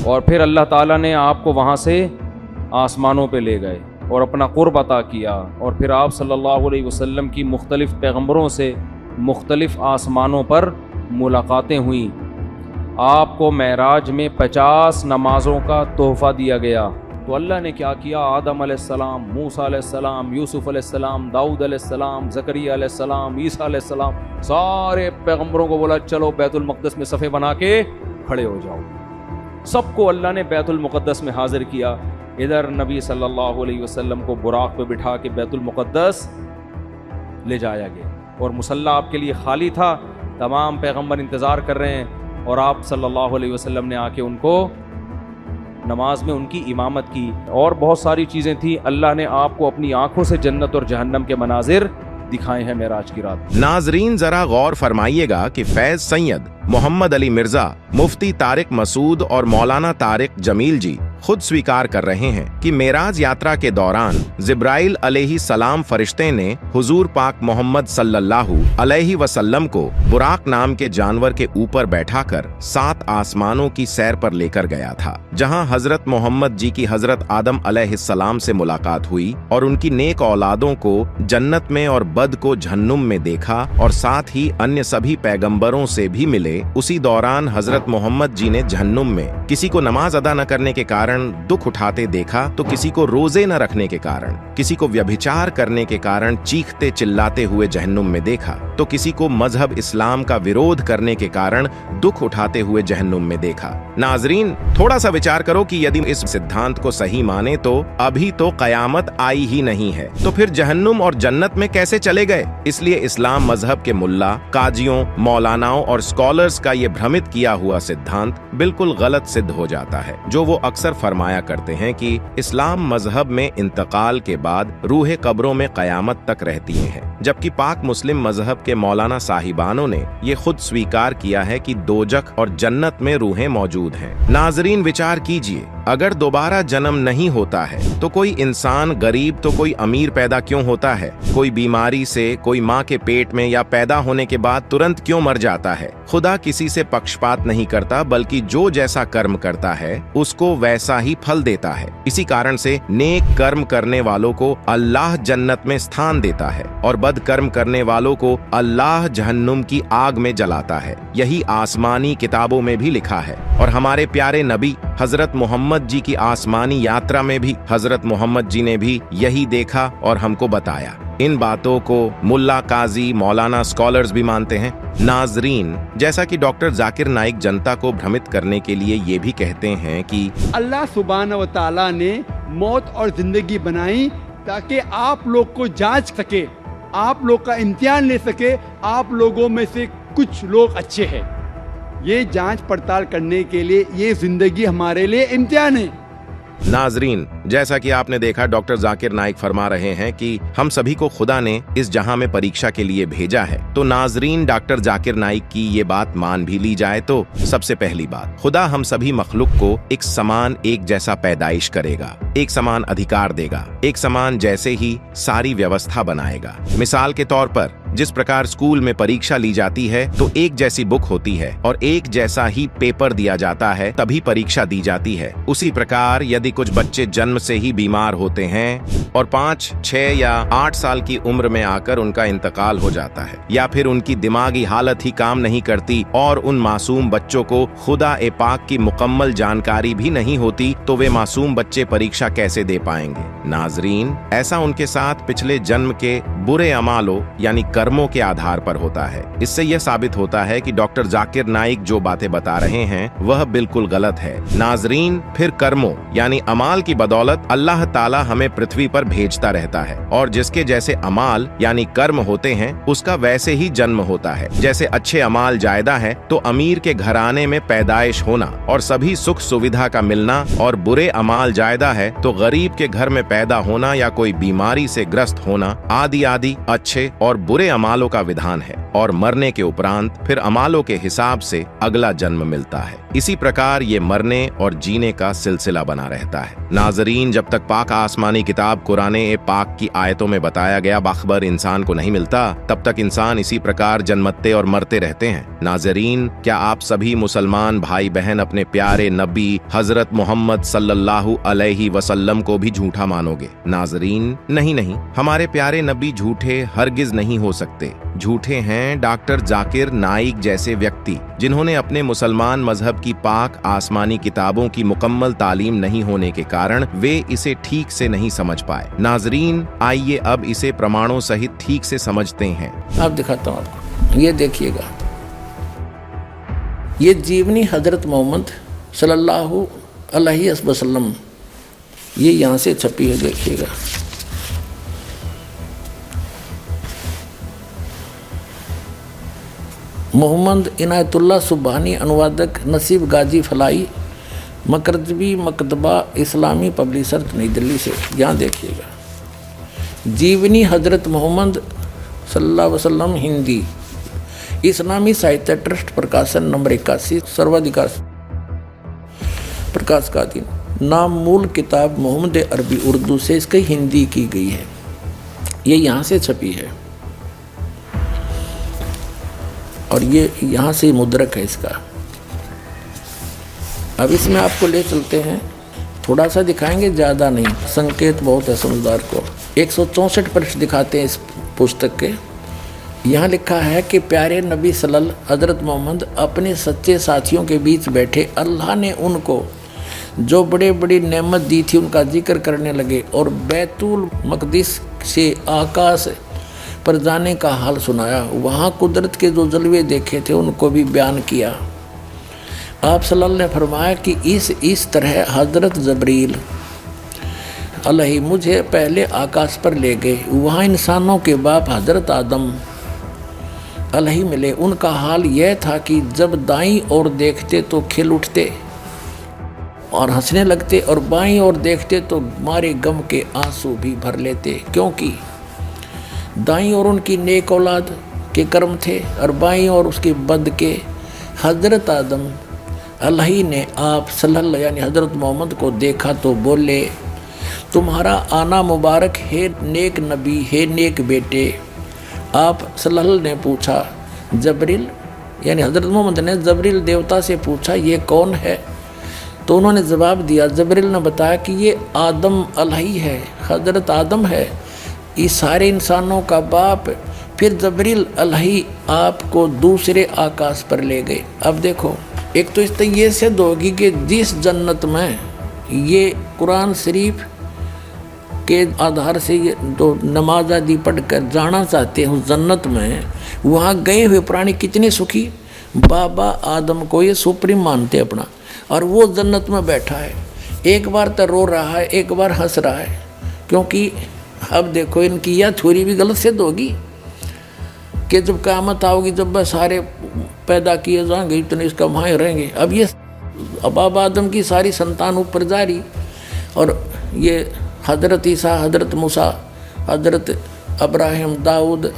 और फिर अल्लाह ताला ने आपको वहाँ से आसमानों पे ले गए और अपना कुर्ब अता किया। और फिर आप सल्लल्लाहु अलैहि वसल्लम की मुख्तलिफ़ पैगम्बरों से मुख्तलिफ़ आसमानों पर मुलाकातें हुई। आपको मेराज में 50 नमाज़ों का तोहफ़ा दिया गया। तो अल्लाह ने क्या किया? आदम अलैहिस्सलाम, मूसा अलैहिस्सलाम, यूसुफ अलैहिस्सलाम, दाऊद अलैहिस्सलाम, ज़करिया अलैहिस्सलाम, ईसा अलैहिस्सलाम, सारे पैगम्बरों को बोला चलो बैतुल मक़दस में सफ़े बना के खड़े हो जाओ। सबको अल्लाह ने बैतुल मुक़द्दस में हाज़िर किया। इधर नबी सल्लल्लाहु अलैहि वसल्लम को बुराक पे बिठा के बैतुल मुक़द्दस ले जाया गया और मुसल्ला आपके लिए खाली था। तमाम पैगम्बर इंतज़ार कर रहे हैं और आप सल्लल्लाहु अलैहि वसल्लम ने आके उनको नमाज में उनकी इमामत की। और बहुत सारी चीज़ें थी। अल्लाह ने आपको अपनी आंखों से जन्नत और जहन्नम के मनाजिर दिखाए हैं मेराज की रात। नाजरीन जरा गौर फरमाइएगा कि फैज सैयद मोहम्मद अली मिर्जा, मुफ्ती तारिक मसूद और मौलाना तारिक जमील जी खुद स्वीकार कर रहे हैं कि मेराज यात्रा के दौरान जिब्राइल अलैहि सलाम फरिश्ते ने हुजूर पाक मोहम्मद सल्लल्लाहु अलैहि वसल्लम को बुराक नाम के जानवर के ऊपर बैठाकर 7 आसमानों की सैर पर लेकर गया था, जहां हजरत मोहम्मद जी की हजरत आदम अलैहिस्सलाम से मुलाकात हुई और उनकी नेक औलादों को जन्नत में और बद को जहन्नुम में देखा और साथ ही अन्य सभी पैगंबरों से भी मिले। उसी दौरान हजरत मोहम्मद जी ने जहन्नुम में किसी को नमाज अदा न करने के कारण दुख उठाते देखा, तो किसी को रोजे न रखने के कारण, किसी को व्यभिचार करने के कारण चीखते चिल्लाते हुए जहन्नुम में देखा, तो किसी को मजहब इस्लाम का विरोध करने के कारण दुख उठाते हुए जहन्नुम में देखा। नाजरीन थोड़ा सा विचार करो कि यदि इस सिद्धांत को सही माने तो अभी तो कयामत आई ही नहीं है, तो फिर जहन्नुम और जन्नत में कैसे चले गए? इसलिए इस्लाम मजहब के मुल्ला, काजियों, मौलानाओं और स्कॉलर्स का ये भ्रमित किया हुआ सिद्धांत बिल्कुल गलत सिद्ध हो जाता है, जो वो अक्सर फरमाया करते हैं कि इस्लाम मजहब में इंतकाल के बाद रूहें कब्रों में कयामत तक रहती हैं, जबकि पाक मुस्लिम मजहब के मौलाना साहिबानों ने ये खुद स्वीकार किया है कि दोजख और जन्नत में रूहें मौजूद हैं। नाजरीन विचार कीजिए अगर दोबारा जन्म नहीं होता है तो कोई इंसान गरीब तो कोई अमीर पैदा क्यों होता है? कोई बीमारी से, कोई माँ के पेट में या पैदा होने के बाद तुरंत क्यों मर जाता है? खुदा किसी से पक्षपात नहीं करता, बल्कि जो जैसा कर्म करता है उसको वैसा ही फल देता है। इसी कारण से नेक कर्म करने वालों को अल्लाह जन्नत में स्थान देता है और बद कर्म करने वालों को अल्लाह जहन्नुम की आग में जलाता है। यही आसमानी किताबों में भी लिखा है और हमारे प्यारे नबी हजरत मोहम्मद जी की आसमानी यात्रा में भी हजरत मोहम्मद जी ने भी यही देखा और हमको बताया। इन बातों को मुल्ला, काजी, मौलाना, स्कॉलर्स भी मानते हैं। नाजरीन, जैसा कि डॉक्टर जाकिर नाइक जनता को भ्रमित करने के लिए ये भी कहते हैं कि अल्लाह सुब्हानहू व तआला ने मौत और जिंदगी बनाई ताकि आप लोग को जांच सके, आप लोग का इम्तिहान ले सके, आप लोगों में से कुछ लोग अच्छे हैं। ये जांच पड़ताल करने के लिए ये जिंदगी हमारे लिए इम्तिहान है। नाजरीन, जैसा कि आपने देखा, डॉक्टर जाकिर नाइक फरमा रहे हैं कि हम सभी को खुदा ने इस जहां में परीक्षा के लिए भेजा है। तो नाजरीन, डॉक्टर जाकिर नाइक की ये बात मान भी ली जाए तो सबसे पहली बात, खुदा हम सभी मखलूक को एक समान, एक जैसा पैदाइश करेगा, एक समान अधिकार देगा, एक समान जैसे ही सारी व्यवस्था बनाएगा। मिसाल के तौर पर जिस प्रकार स्कूल में परीक्षा ली जाती है तो एक जैसी बुक होती है और एक जैसा ही पेपर दिया जाता है, तभी परीक्षा दी जाती है। उसी प्रकार यदि कुछ बच्चे जन्म से ही बीमार होते हैं और 5, 6 या 8 साल की उम्र में आकर उनका इंतकाल हो जाता है, या फिर उनकी दिमागी हालत ही काम नहीं करती और उन मासूम बच्चों को खुदा ए पाक की मुकम्मल जानकारी भी नहीं होती, तो वे मासूम बच्चे परीक्षा कैसे दे पाएंगे? नाजरीन, ऐसा उनके साथ पिछले जन्म के बुरे अमालों यानी कर्मों के आधार पर होता है। इससे यह साबित होता है कि डॉक्टर जाकिर नाइक जो बातें बता रहे हैं वह बिल्कुल गलत है। नाजरीन, फिर कर्मों यानी अमाल की बदौलत अल्लाह ताला हमें पृथ्वी पर भेजता रहता है और जिसके जैसे अमाल यानी कर्म होते हैं उसका वैसे ही जन्म होता है। जैसे अच्छे अमाल जायदा है तो अमीर के घराने में पैदाइश होना और सभी सुख सुविधा का मिलना, और बुरे अमाल जायदा है तो गरीब के घर में पैदा होना या कोई बीमारी से ग्रस्त होना, आदि आदि अच्छे और बुरे अमालों का विधान है। और मरने के उपरांत फिर अमालों के हिसाब से अगला जन्म मिलता है। इसी प्रकार ये मरने और जीने का सिलसिला बना रहता है। नाजरीन, जब तक पाक आसमानी किताब कुरान ए पाक की आयतों में बताया गया बाखबर इंसान को नहीं मिलता, तब तक इंसान इसी प्रकार जन्मते और मरते रहते हैं। नाजरीन, क्या आप सभी मुसलमान भाई बहन अपने प्यारे नबी हजरत मोहम्मद सल्लल्लाहु अलैहि वसल्लम को भी झूठा मानोगे? नाजरीन, नहीं, हमारे प्यारे नबी झूठे हरगिज नहीं हो सकते। झूठे हैं डॉक्टर जाकिर नाइक जैसे व्यक्ति, जिन्होंने अपने मुसलमान मजहब की पाक आसमानी किताबों की मुकम्मल तालीम नहीं होने के कारण वे इसे ठीक से नहीं समझ पाए। नाजरीन, आइए अब इसे प्रमाणों सहित ठीक से समझते हैं। अब दिखाता हूँ आपको, ये देखिएगा, ये जीवनी हजरत मोहम्मद सल्लल्लाहु अलैहि वसल्लम, ये यहाँ से छपी है, देखिएगा। मोहम्मद इनायतुल्लाह सुबहानी, अनुवादक नसीब गाजी फलाई, मकरजबी मकतबा इस्लामी पब्लिशर, नई दिल्ली से। यहाँ देखिएगा, जीवनी हजरत मोहम्मद सल्लल्लाहु अलैहि वसल्लम, हिंदी, इस्लामी साहित्य ट्रस्ट, प्रकाशन नंबर 81, सर्वाधिकार प्रकाश का अधीन। नाम मूल किताब मोहम्मद अरबी, उर्दू से इसकी हिंदी की गई है। ये यहाँ से छपी है और ये यहाँ से मुद्रक है इसका। अब इसमें आपको ले चलते हैं, थोड़ा सा दिखाएंगे, ज़्यादा नहीं, संकेत बहुत है समझदार को। 164 पृष्ठ दिखाते हैं इस पुस्तक के। यहाँ लिखा है कि प्यारे नबी सल्लल्लाहु हज़रत मोहम्मद अपने सच्चे साथियों के बीच बैठे, अल्लाह ने उनको जो बड़े बड़ी नेमत दी थी उनका जिक्र करने लगे और बैतुल मक़दिस से आकाश पर जाने का हाल सुनाया। वहाँ कुदरत के जो जलवे देखे थे उनको भी बयान किया। आप सल्लल्लाहु ने फरमाया कि इस तरह हज़रत जबरील अलैहि मुझे पहले आकाश पर ले गए। वहाँ इंसानों के बाप हज़रत आदम अलैहि मिले। उनका हाल यह था कि जब दाईं ओर देखते तो खिल उठते और हंसने लगते और बाईं ओर देखते तो मारे गम के आंसू भी भर लेते, क्योंकि दाईं ओर उनकी नेक औलाद के कर्म थे और बाईं ओर उसके बद के। हज़रत आदम अल्लाह ने आप सल्लल्लाहु यानी हज़रत मोहम्मद को देखा तो बोले तुम्हारा आना मुबारक है नेक नबी है नेक बेटे। आप सल्लल्लाहु ने पूछा जबरील यानी हज़रत मोहम्मद ने जबरील देवता से पूछा ये कौन है, तो उन्होंने जवाब दिया, जबरील ने बताया कि ये आदम अलही है, हज़रत आदम है, इस सारे इंसानों का बाप। फिर जबरील अलही आपको दूसरे आकाश पर ले गए। अब देखो एक तो इस तरह ये सिद्ध होगी कि जिस जन्नत में ये कुरान शरीफ के आधार से ये तो नमाज आदि पढ़ कर जाना चाहते हैं उस जन्नत में, वहाँ गए हुए प्राणी कितने सुखी। बाबा आदम को ये सुप्रीम मानते अपना, और वो जन्नत में बैठा है, एक बार तो रो रहा है एक बार हंस रहा है, क्योंकि अब देखो इनकी यह थ्योरी भी गलत सिद्ध होगी कि जब क़यामत आओगी जब वह सारे पैदा किए जाएंगे इतने इसका वहाँ रहेंगे। अब ये बाबा आदम की सारी संतान ऊपर जा रही, और ये हज़रत ईसा हज़रत मूसा हज़रत अब्राहिम दाऊद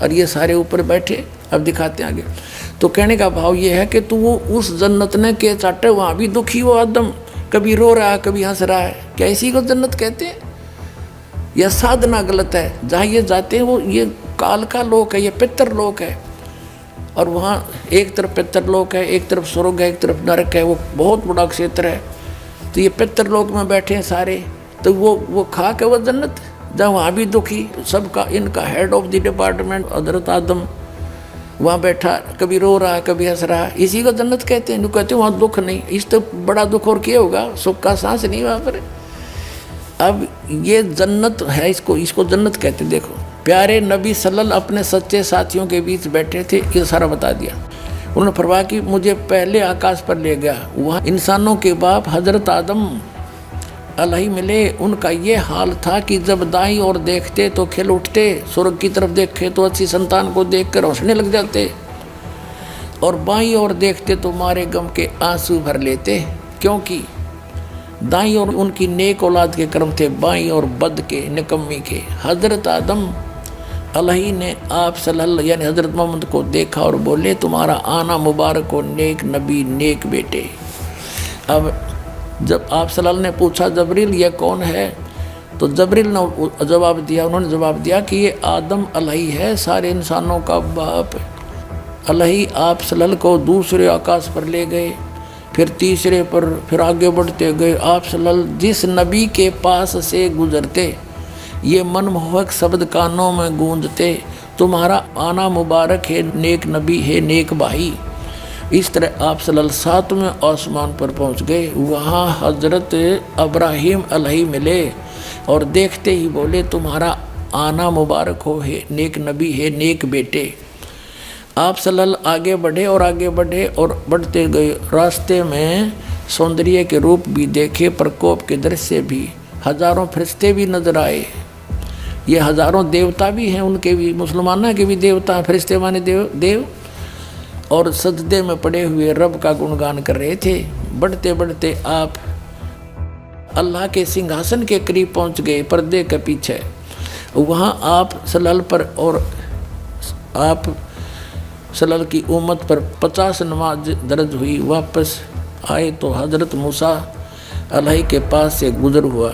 और ये सारे ऊपर बैठे। अब दिखाते हैं आगे। तो कहने का भाव ये है कि तू वो उस जन्नत ने के चाटे वहाँ भी दुखी वो आदम, कभी रो रहा है कभी हंस रहा है, क्या इसी को जन्नत कहते हैं? यह साधना गलत है। जहाँ ये जाते हैं वो ये काल का लोक है, ये पितर लोक है, और वहाँ एक तरफ पितर लोक है एक तरफ स्वर्ग है एक तरफ नरक है, वो बहुत बड़ा क्षेत्र है। तो ये पितर लोक में बैठे हैं सारे, तो वो खा के वो जन्नत, जहाँ वहाँ भी दुखी सबका, इनका हेड ऑफ द डिपार्टमेंट हज़रत आदम वहाँ बैठा, कभी रो रहा है कभी हंस रहा है, इसी को जन्नत कहते हैं। कहते हैं वहाँ दुख नहीं, इस तो बड़ा दुख और क्या होगा, सुख का सांस नहीं वहाँ पर। अब ये जन्नत है, इसको जन्नत कहते हैं। देखो प्यारे नबी सल्लल्लाहु अपने सच्चे साथियों के बीच बैठे थे, ये सारा बता दिया। उन्होंने फरमाया कि मुझे पहले आकाश पर ले गया, वहाँ इंसानों के बाप हज़रत आदम अलही मिले। उनका ये हाल था कि जब दाईं ओर देखते तो खिल उठते, स्वर्ग की तरफ देखे तो अच्छी संतान को देखकर हंसने लग जाते, और बाईं ओर देखते तो मारे गम के आंसू भर लेते, क्योंकि दाईं ओर उनकी नेक औलाद के कर्म थे, बाईं ओर बद के निकम्मी के। हज़रत आदम अलही ने आप सल्लल्लाहु यानी हज़रत मोहम्मद को देखा और बोले तुम्हारा आना मुबारक हो नेक नबी नेक बेटे। अब जब आप सल्लल्लाहु ने पूछा जबरील ये कौन है, तो जबरील ने जवाब दिया, उन्होंने जवाब दिया कि ये आदम अलही है, सारे इंसानों का बाप। अलही आप सल्लल्लाहु को दूसरे आकाश पर ले गए, फिर तीसरे पर, फिर आगे बढ़ते गए। आप सल्लल्लाहु जिस नबी के पास से गुजरते ये मनमोहक शब्द कानों में गूंजते, तुम्हारा आना मुबारक है नेक नबी है नेक भाई। इस तरह आप सल्लल्लाहु सातवें आसमान पर पहुंच गए, वहाँ हज़रत अब्राहिम अलही मिले और देखते ही बोले तुम्हारा आना मुबारक हो है नेक नबी है नेक बेटे। आप सल्लल्लाहु आगे बढ़े और आगे बढ़े और बढ़ते गए, रास्ते में सौंदर्य के रूप भी देखे, प्रकोप के दृश्य भी, हज़ारों फरिश्ते भी नजर आए। ये हज़ारों देवता भी हैं, उनके भी, मुसलमानों के भी देवता फरिश्ते माने देव और सजदे में पड़े हुए रब का गुणगान कर रहे थे। बढ़ते बढ़ते आप अल्लाह के सिंहासन के करीब पहुंच गए, पर्दे के पीछे। वहाँ आप सल्लल्लाहु पर और आप सल्लल्लाहु की उम्मत पर 50 नमाज दर्ज हुई। वापस आए तो हज़रत मूसा अलही के पास से गुजर हुआ,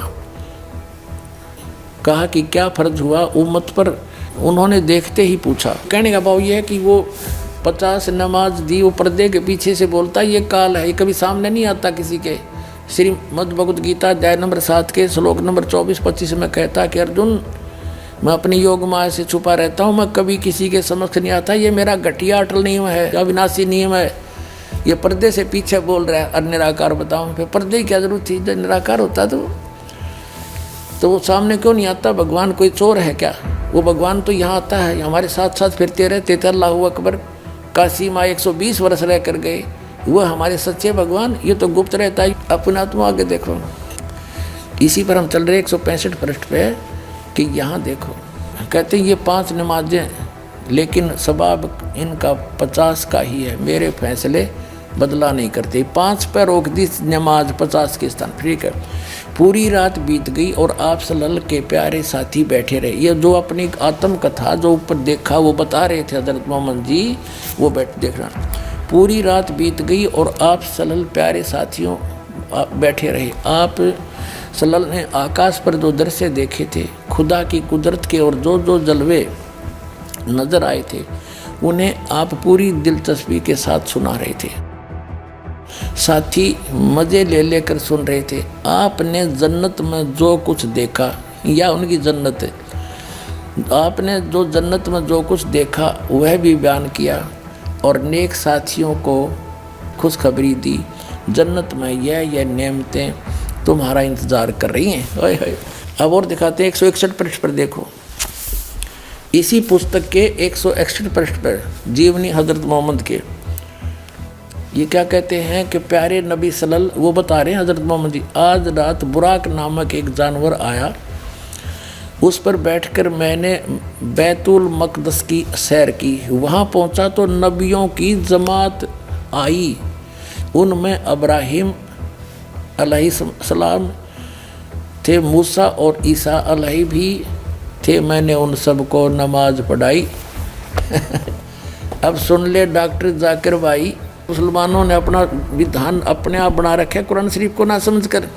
कहा कि क्या फ़र्ज हुआ उम्मत पर। उन्होंने देखते ही पूछा। कहने का भाव ये है कि वो 50 नमाज दी, वो पर्दे के पीछे से बोलता ये काल है, कभी सामने नहीं आता किसी के। श्रीमद् भगवद गीता अध्याय नंबर 7 के श्लोक नंबर 24-25 में कहता कि अर्जुन मैं अपनी योग माया से छुपा रहता हूँ, मैं कभी किसी के समक्ष नहीं आता, ये मेरा घटिया अटल नियम है, अविनाशी नियम है। ये पर्दे से पीछे बोल रहा है, और निराकार बताऊँ, फिर पर्दे की क्या जरूरत थी, जब निराकार होता तो वो सामने क्यों नहीं आता। भगवान कोई चोर है क्या? वो भगवान तो यहाँ आता है, हमारे साथ साथ फिरते रहते थे। अल्लाहू अकबर, काशी माँ 120 वर्ष रह कर गए, वो हमारे सच्चे भगवान। ये तो गुप्त रहता है, अपना तुम आगे देखो। इसी पर हम चल रहे 165 पृष्ठ पे कि यहाँ देखो, कहते हैं ये 5 नमाजें, लेकिन सबाब इनका 50 का ही है, मेरे फैसले बदला नहीं करते। 5 पर रोक दी नमाज, 50 के स्थान। ठीक है, पूरी रात बीत गई और आप सल्लल्लाहु के प्यारे साथी बैठे रहे। ये जो अपनी आत्म कथा जो ऊपर देखा वो बता रहे थे हज़रत मोहम्मद जी, वो बैठ देख रहा। पूरी रात बीत गई और आप सल्लल्लाहु प्यारे साथियों आप बैठे रहे। आप सल्लल्लाहु ने आकाश पर जो दृश्य देखे थे, खुदा की कुदरत के और जो जो जलवे नज़र आए थे, उन्हें आप पूरी दिलचस्पी के साथ सुना रहे थे। साथी मज़े ले लेकर सुन रहे थे। आपने जन्नत में जो कुछ देखा, या उनकी जन्नत है, आपने जो जन्नत में जो कुछ देखा वह भी बयान किया और नेक साथियों को खुशखबरी दी। जन्नत में यह नेमतें तुम्हारा इंतज़ार कर रही हैं। ओए होए। अब और दिखाते हैं 161 पृष्ठ पर देखो। इसी पुस्तक के 161 पृष्ठ पर जीवनी हज़रत मोहम्मद के ये क्या कहते हैं कि प्यारे नबी सल्लल्लाहु, वो बता रहे हैं हज़रत मोहम्मद जी, आज रात बुराक नामक एक जानवर आया, उस पर बैठकर मैंने बैतुल मक़दस की सैर की। वहाँ पहुँचा तो नबियों की जमात आई, उनमें इब्राहीम अलैहिस्सलाम थे, मूसा और ईसा अलैहि भी थे। मैंने उन सबको नमाज पढ़ाई। अब सुन ले डॉक्टर जाकिर भाई, मुसलमानों ने अपना विधान अपने आप बना रखा है कुरान शरीफ को ना समझ कर।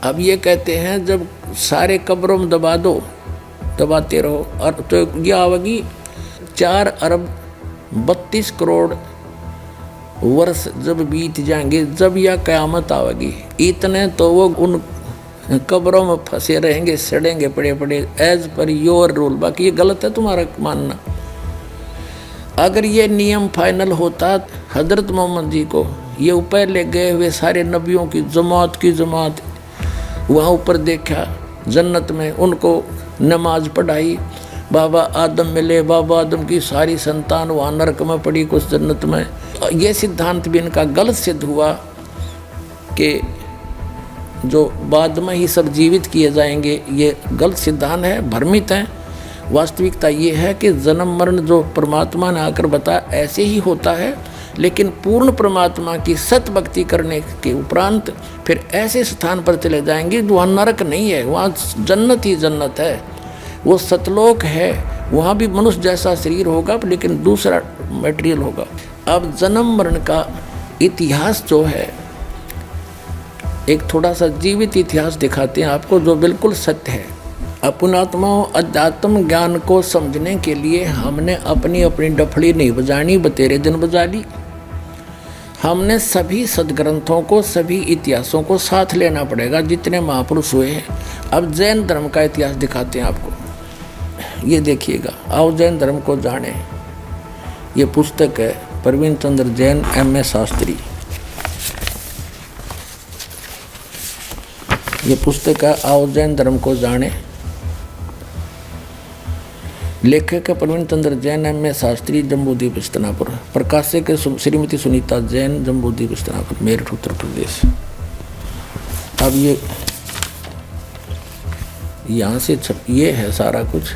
अब ये कहते हैं जब सारे कब्रों में दबा दो, दबाते रहो, और तो यह आवेगी 4 अरब 32 करोड़ वर्ष जब बीत जाएंगे, जब यह क़यामत आवेगी, इतने तो वो उन कब्रों में फंसे रहेंगे, सड़ेंगे पड़े पड़े, एज पर योर रूल। बाकी ये गलत है तुम्हारा मानना। अगर ये नियम फाइनल होता, हज़रत मोहम्मद जी को ये ऊपर ले गए हुए सारे नबियों की जमात वहाँ ऊपर देखा जन्नत में, उनको नमाज पढ़ाई, बाबा आदम मिले, बाबा आदम की सारी संतान वहाँ नरक में पड़ी, कुछ जन्नत में। ये सिद्धांत भी इनका गलत सिद्ध हुआ कि जो बाद में ही सब जीवित किए जाएंगे, ये गलत सिद्धांत है, भ्रमित है। वास्तविकता ये है कि जन्म मरण जो परमात्मा ने आकर बताया ऐसे ही होता है, लेकिन पूर्ण परमात्मा की सत भक्ति करने के उपरांत फिर ऐसे स्थान पर चले जाएंगे वहाँ नरक नहीं है, वहाँ जन्नत ही जन्नत है, वो सतलोक है। वहाँ भी मनुष्य जैसा शरीर होगा लेकिन दूसरा मटेरियल होगा। अब जन्म मरण का इतिहास जो है, एक थोड़ा सा जीवित इतिहास दिखाते हैं आपको जो बिल्कुल सत्य है। अपनात्माओं अध्यात्म ज्ञान को समझने के लिए हमने अपनी अपनी डफड़ी नहीं बजानी, बतेरे दिन बजा ली। हमने सभी सदग्रंथों को, सभी इतिहासों को साथ लेना पड़ेगा जितने महापुरुष हुए हैं। अब जैन धर्म का इतिहास दिखाते हैं आपको, ये देखिएगा। आओ जैन धर्म को जाने। ये पुस्तक है प्रवीण चंद्र जैन M.A. शास्त्री, ये पुस्तक है आओ जैन धर्म को जाने। लेखक है प्रवीण चंद्र जैन M.A. शास्त्री, जम्बूद्वीप इस्तानापुर। प्रकाशक है श्रीमती सुनीता जैन, जम्बूद्वीप इस्तानापुर, मेरठ उत्तर प्रदेश। अब ये यहाँ से ये है सारा कुछ।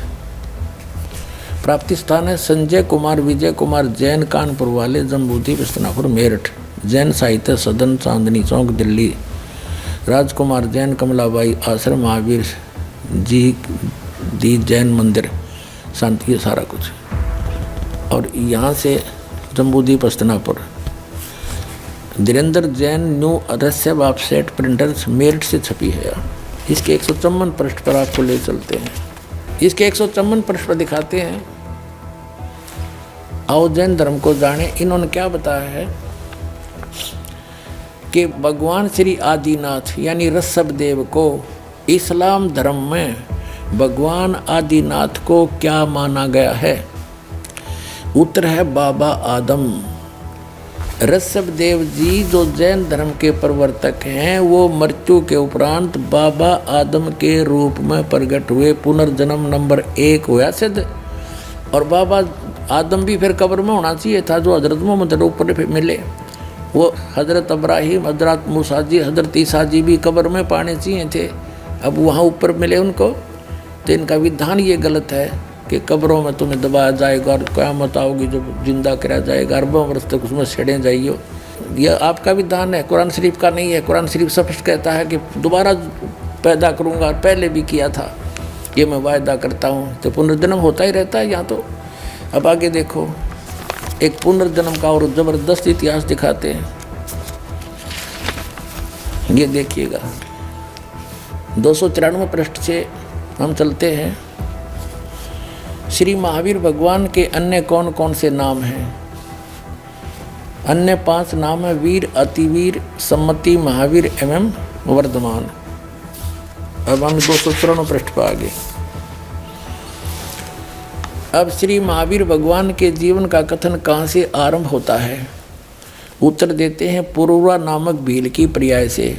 प्राप्ति स्थान है संजय कुमार विजय कुमार जैन, कानपुर वाले, जम्बूद्वीप इस्तानापुर, मेरठ। जैन साहित्य सदन, चांदनी चौक, दिल्ली। राजकुमार जैन, कमलाबाई आश्रम, महावीर जी दी जैन मंदिर, शांति, ये सारा कुछ। और यहाँ से जम्बूद्वीप हस्तनापुर। धीरेन्द्र जैन न्यू रहस्य वेबसाइट प्रिंटर्स, मेरठ से छपी है। इसके 154 पृष्ठ पर आपको ले चलते हैं। इसके 154 पृष्ठ पर दिखाते हैं आओ जैन धर्म को जाने। इन्होंने क्या बताया है कि भगवान श्री आदिनाथ यानी ऋषभ देव को इस्लाम धर्म में भगवान आदिनाथ को क्या माना गया है। उत्तर है बाबा आदम। ऋषभ देव जी जो जैन धर्म के प्रवर्तक हैं, वो मृत्यु के उपरांत बाबा आदम के रूप में प्रकट हुए। पुनर्जन्म नंबर 1 हुआ सिद्ध। और बाबा आदम भी फिर कब्र में होना चाहिए था, जो हजरत मोहम्मद ऊपर मिले। वो हजरत इब्राहीम, हजरत मूसा जी, हजरत ईसा जी भी कब्र में पाने चाहिए थे, अब वहाँ ऊपर मिले उनको। तो इनका विधान ये गलत है कि कब्रों में तुम्हें दबाया जाएगा और क़यामत आओगी जब जिंदा करा जाएगा, अरबों वर्ष तक उसमें सड़े जाइयो। यह आपका विधान है, कुरान शरीफ का नहीं है। कुरान शरीफ स्पष्ट कहता है कि दोबारा पैदा करूँगा, पहले भी किया था, ये मैं वायदा करता हूँ। तो पुनर्जन्म होता ही रहता है यहाँ तो। अब आगे देखो, एक पुनर्जन्म का और जबरदस्त इतिहास दिखाते हैं। ये देखिएगा 293 पृष्ठ से हम चलते हैं। श्री महावीर भगवान के अन्य कौन कौन से नाम हैं? अन्य 5 नाम है वीर, अतिवीर, सम्मति, महावीर एवं वर्धमान। अब हम 293 पृष्ठ पर आगे। अब श्री महावीर भगवान के जीवन का कथन कहाँ से आरंभ होता है? उत्तर देते हैं पुरुरा नामक भील की पर्याय से।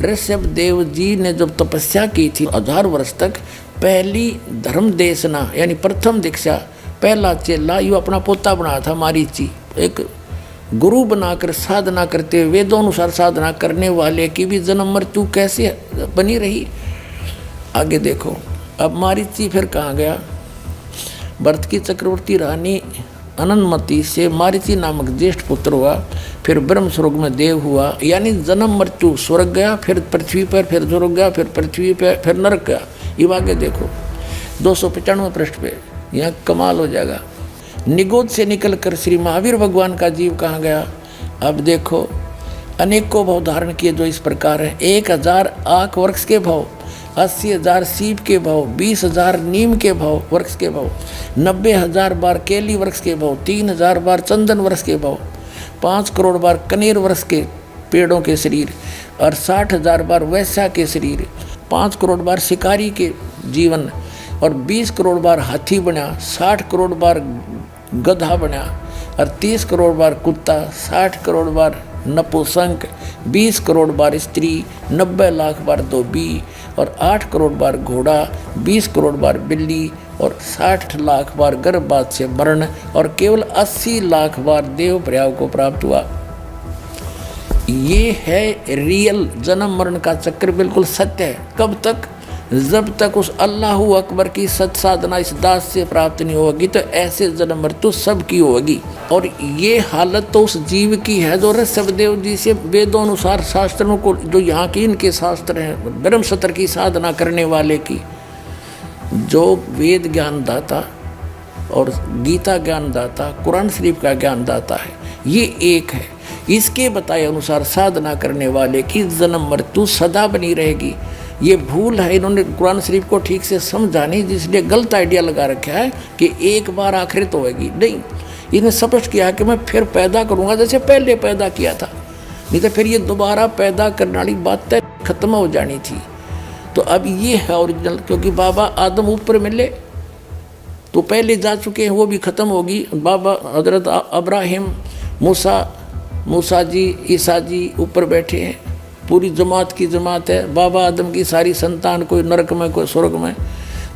ऋषभ देव जी ने जब तपस्या की थी 1000 वर्ष तक, पहली धर्म देशना यानी प्रथम दीक्षा, पहला चेला यो अपना पोता बनाया था मारीची। एक गुरु बनाकर साधना करते, वेदों अनुसार साधना करने वाले की भी जन्म मृत्यु कैसे बनी रही? आगे देखो। अब मारीची फिर कहाँ गया? भरत की चक्रवर्ती रानी अनंतमती से मारीची नामक ज्येष्ठ पुत्र हुआ, फिर ब्रह्म स्वर्ग में देव हुआ, यानी जन्म मृत्यु स्वर्ग गया, फिर पृथ्वी पर, फिर स्वर्ग गया, फिर पृथ्वी पर, फिर नरक गया। ये आगे देखो 295 पृष्ठ पे, यहाँ कमाल हो जाएगा। निगोद से निकलकर श्री महावीर भगवान का जीव कहाँ गया? अब देखो अनेकों भाव धारण किए जो इस प्रकार है। 1000 आक वृक्ष के भाव, 80,000 सीप के भाव, 20,000 नीम के भाव वृक्ष के भाव, 90,000 बार केली वृक्ष के भाव, 3,000 बार चंदन वृक्ष के भाव, 5 करोड़ बार कनेर वृक्ष के पेड़ों के शरीर, और 60,000 बार वैश्या के शरीर, 5 करोड़ बार शिकारी के जीवन, और 20 करोड़ बार हाथी बना, 60 करोड़ बार गधा बना, और 30 करोड़ बार कुत्ता, 60 करोड़ बार नपुंसक, 20 करोड़ बार स्त्री, 90 लाख बार धोबी, और 8 करोड़ बार घोड़ा, 20 करोड़ बार बिल्ली, और 60 लाख बार गर्भपात से मरण, और केवल 80 लाख बार देव प्रयाग को प्राप्त हुआ। ये है रियल जन्म मरण का चक्र, बिल्कुल सत्य है। कब तक? जब तक उस अल्लाह अकबर की सत साधना इस दास से प्राप्त नहीं होगी, तो ऐसे जन्म मृत्यु सबकी होगी। और ये हालत तो उस जीव की है जो ऋषभदेव जी से वेदों अनुसार शास्त्रों को, जो यहाँ की इनके शास्त्र हैं, ब्रह्मसत्र की साधना करने वाले की, जो वेद ज्ञान दाता और गीता ज्ञान दाता, कुरान शरीफ का ज्ञान दाता है, ये एक है। इसके बताए अनुसार साधना करने वाले की जन्म मृत्यु सदा बनी रहेगी। ये भूल है, इन्होंने कुरान शरीफ को ठीक से समझा नहीं, जिसलिए गलत आइडिया लगा रखा है कि एक बार आखिरत होगी। नहीं, इन्हें स्पष्ट किया कि मैं फिर पैदा करूँगा जैसे पहले पैदा किया था, नहीं तो फिर ये दोबारा पैदा करने वाली बात तय खत्म हो जानी थी। तो अब ये है ओरिजिनल, क्योंकि बाबा आदम ऊपर मिले तो पहले जा चुके हैं, वो भी ख़त्म होगी। बाबा हजरत अब्राहिम, मूसा जी, ईसा जी ऊपर बैठे हैं, पूरी जमात की जमात है। बाबा आदम की सारी संतान, कोई नरक में कोई स्वर्ग में।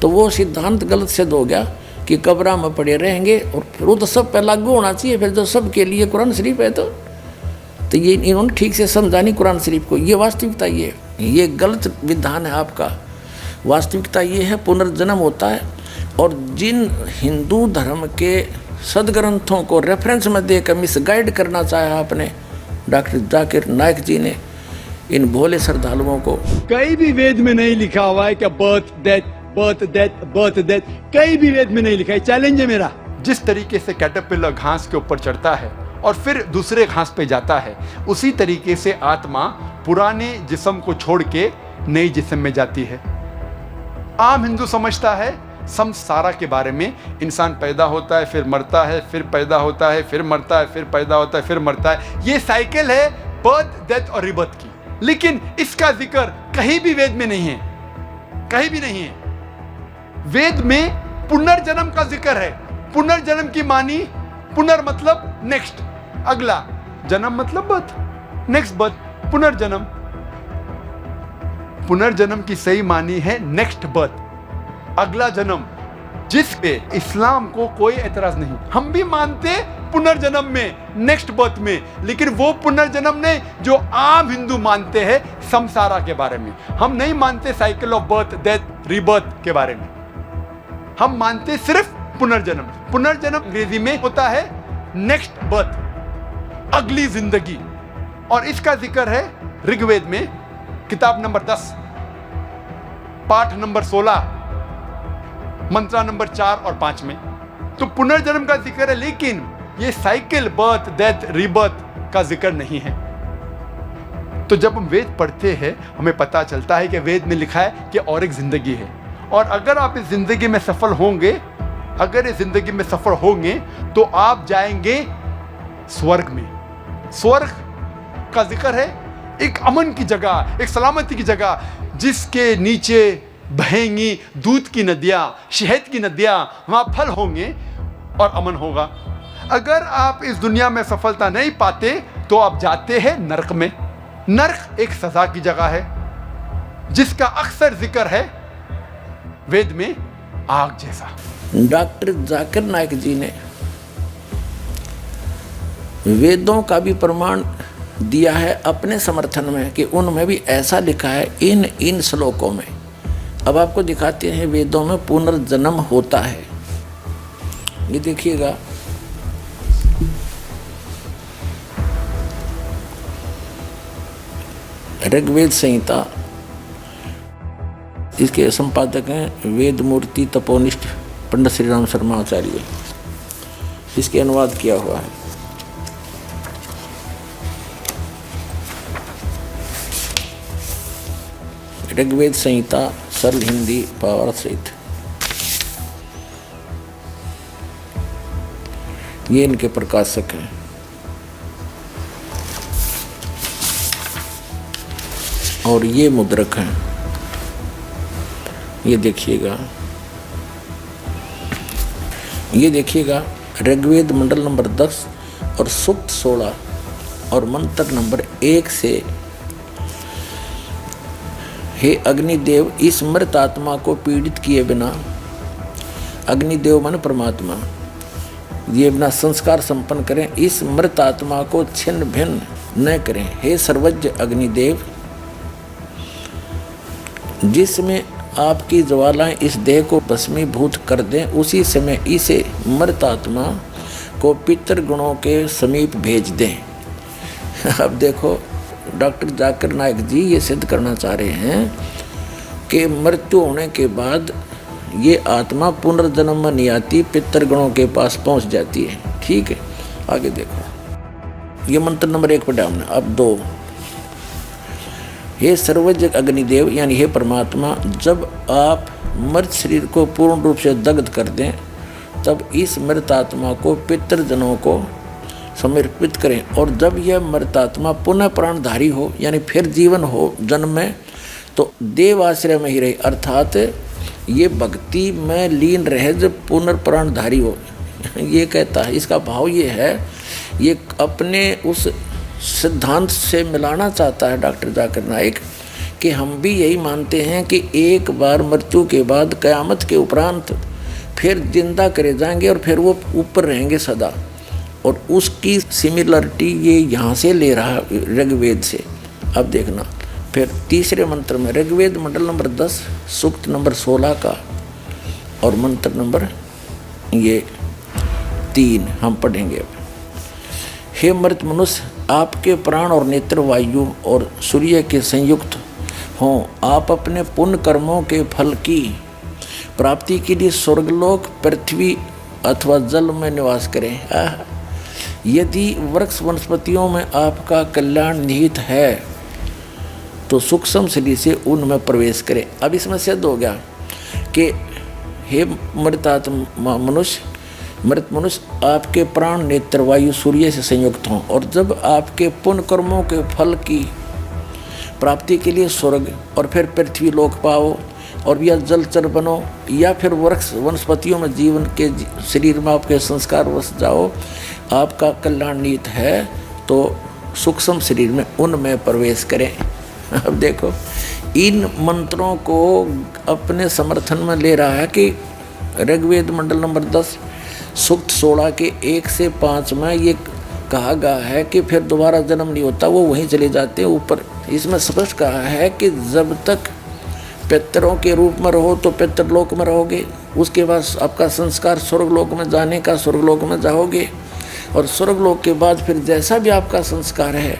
तो वो सिद्धांत गलत सिद्ध हो गया कि कब्र में पड़े रहेंगे, और फिर वो तो सब पे लागू होना चाहिए, फिर जो सब के लिए कुरान शरीफ है। तो ये इन्होंने ठीक से समझा नहीं कुरान शरीफ को। ये वास्तविकता ये गलत विधान है आपका। वास्तविकता ये है पुनर्जन्म होता है, और जिन हिंदू धर्म के सदग्रंथों को रेफरेंस में देकर मिसगाइड करना चाहा आपने डॉक्टर जाकिर नाइक जी ने इन भोले श्रद्धालुओं को, कहीं भी वेद में नहीं लिखा हुआ है कि बर्थ डेथ, कहीं भी वेद में नहीं लिखा है। चैलेंज है मेरा। जिस तरीके से कैटरपिलर घास के ऊपर चढ़ता है और फिर दूसरे घास पे जाता है, उसी तरीके से आत्मा पुराने जिस्म को छोड़ के नई जिस्म में जाती है। आम हिंदू समझता है संसारा के बारे में, इंसान पैदा होता है, फिर मरता है, फिर पैदा होता है, फिर मरता है, फिर पैदा होता है, फिर मरता है। ये साइकिल है बर्थ, डेथ और रिबर्थ की। लेकिन इसका जिक्र कहीं भी वेद में नहीं है, कहीं भी नहीं है। वेद में पुनर्जन्म का जिक्र है। पुनर्जन्म की मानी, पुनर् मतलब नेक्स्ट, अगला, जन्म मतलब बर्थ, नेक्स्ट बर्थ, पुनर्जन्म। पुनर्जन्म की सही मानी है नेक्स्ट बर्थ, अगला जन्म, जिस पे इस्लाम को कोई एतराज नहीं। हम भी मानते पुनर्जन्म में, नेक्स्ट बर्थ में, लेकिन वो पुनर्जन्म नहीं जो आम हिंदू मानते हैं संसारा के बारे में। हम नहीं मानते cycle of birth, death, rebirth के बारे में। हम मानते सिर्फ पुनर्जन्म। पुनर्जन्म अंग्रेजी में होता है नेक्स्ट बर्थ, अगली जिंदगी। और इसका जिक्र है ऋग्वेद में, किताब नंबर 10, पाठ नंबर 16, मंत्रा नंबर 4 और 5 में। तो पुनर्जन्म का जिक्र है। लेकिन ये साइकिल बर्थ डेथ रीबर्थ का जिक्र नहीं है। तो जब हम वेद पढ़ते हैं हमें पता चलता है कि वेद में लिखा है कि और एक जिंदगी है, और अगर आप इस जिंदगी में सफल होंगे, अगर इस जिंदगी में सफल होंगे तो आप जाएंगे स्वर्ग में। स्वर्ग का जिक्र है एक अमन की जगह, एक सलामती की जगह, जिसके नीचे बहेंगी दूध की नदियाँ, शहद की नदियाँ, वहाँ फल होंगे और अमन होगा। अगर आप इस दुनिया में सफलता नहीं पाते तो आप जाते हैं नरक में। नरक एक सजा की जगह है जिसका अक्सर जिक्र है वेद में आग जैसा। डॉक्टर जाकिर नाइक जी ने वेदों का भी प्रमाण दिया है अपने समर्थन में कि उनमें भी ऐसा लिखा है इन श्लोकों में। अब आपको दिखाते हैं वेदों में पुनर्जन्म होता है। ये देखिएगा, ऋग्वेद संहिता, इसके संपादक हैं वेद मूर्ति तपोनिष्ठ पंडित श्री राम शर्मा आचार्य। इसके अनुवाद किया हुआ है। ऋग्वेद संहिता सरल हिंदी पावर सहित, ये इनके प्रकाशक हैं। और ये मुद्रक हैं। ये देखिएगा, ये देखिएगा ऋग्वेद मंडल नंबर 10 और सूक्त 16 और मंत्र नंबर 1 से, हे अग्निदेव, इस मृत आत्मा को पीड़ित किए बिना, अग्निदेव मन परमात्मा, ये बिना संस्कार संपन्न करें, इस मृत आत्मा को छिन्न भिन्न न करें। हे सर्वज्ञ अग्निदेव, जिसमें आपकी ज्वालाएं इस देह को भस्मीभूत कर दें, उसी समय इसे मृत आत्मा को पितृ गुणों के समीप भेज दें। अब देखो, डॉक्टर जाकिर नाइक जी ये सिद्ध करना चाह रहे हैं कि मृत्यु होने के बाद ये आत्मा पुनर्जन्म में नहीं आती, पितृगणों के पास पहुंच जाती है। ठीक है, आगे देखो, ये मंत्र नंबर 1 पढ़ा हमने। अब 2, हे सर्वज्ञ अग्निदेव, यानी हे परमात्मा, जब आप मृत शरीर को पूर्ण रूप से दग्ध कर दें तब इस मृत आत्मा को पितृजनों को समर्पित करें, और जब यह मृत आत्मा पुनः प्राणधारी हो, यानी फिर जीवन हो जन्म में, तो देव आश्रय में ही रहे, अर्थात ये भक्ति में लीन रहे जब पुनर्प्राणधारी हो। ये कहता है, इसका भाव ये है, ये अपने उस सिद्धांत से मिलाना चाहता है डॉक्टर जाकिर नाइक कि हम भी यही मानते हैं कि एक बार मृत्यु के बाद क़यामत के उपरांत फिर जिंदा करे जाएंगे और फिर वो ऊपर रहेंगे सदा। और उसकी सिमिलरिटी ये यहाँ से ले रहा ऋग्वेद से। अब देखना फिर तीसरे मंत्र में, ऋग्वेद मंडल नंबर 10 सूक्त नंबर 16 का और मंत्र नंबर ये 3 हम पढ़ेंगे। अब हे मृत मनुष्य, आपके प्राण और नेत्र वायु और सूर्य के संयुक्त हों, आप अपने पुण्य कर्मों के फल की प्राप्ति के लिए स्वर्गलोक, पृथ्वी अथवा जल में निवास करें। यदि वृक्ष वनस्पतियों में आपका कल्याण निहित है तो सूक्ष्म शरीर से उनमें प्रवेश करें। अब इसमें सिद्ध हो गया कि हे मृतात्मा मनुष्य, मृत मनुष्य, आपके प्राण नेत्र वायु सूर्य से संयुक्त हों, और जब आपके पुण्य कर्मों के फल की प्राप्ति के लिए स्वर्ग और फिर पृथ्वी लोक पाओ, और या जलचर बनो, या फिर वृक्ष वनस्पतियों में जीवन के शरीर में आपके संस्कार बस जाओ, आपका कल्याण निहित है तो सूक्ष्म शरीर में उनमें प्रवेश करें। अब देखो, इन मंत्रों को अपने समर्थन में ले रहा है कि ऋग्वेद मंडल नंबर 10 सूक्त 16 के 1 से 5 में ये कहा गया है कि फिर दोबारा जन्म नहीं होता, वो वहीं चले जाते हैं ऊपर। इसमें स्पष्ट कहा है कि जब तक पितरों के रूप में रहो तो पितरलोक में रहोगे, उसके बाद आपका संस्कार स्वर्गलोक में जाने का, स्वर्गलोक में जाओगे, और स्वर्गलोक के बाद फिर जैसा भी आपका संस्कार है,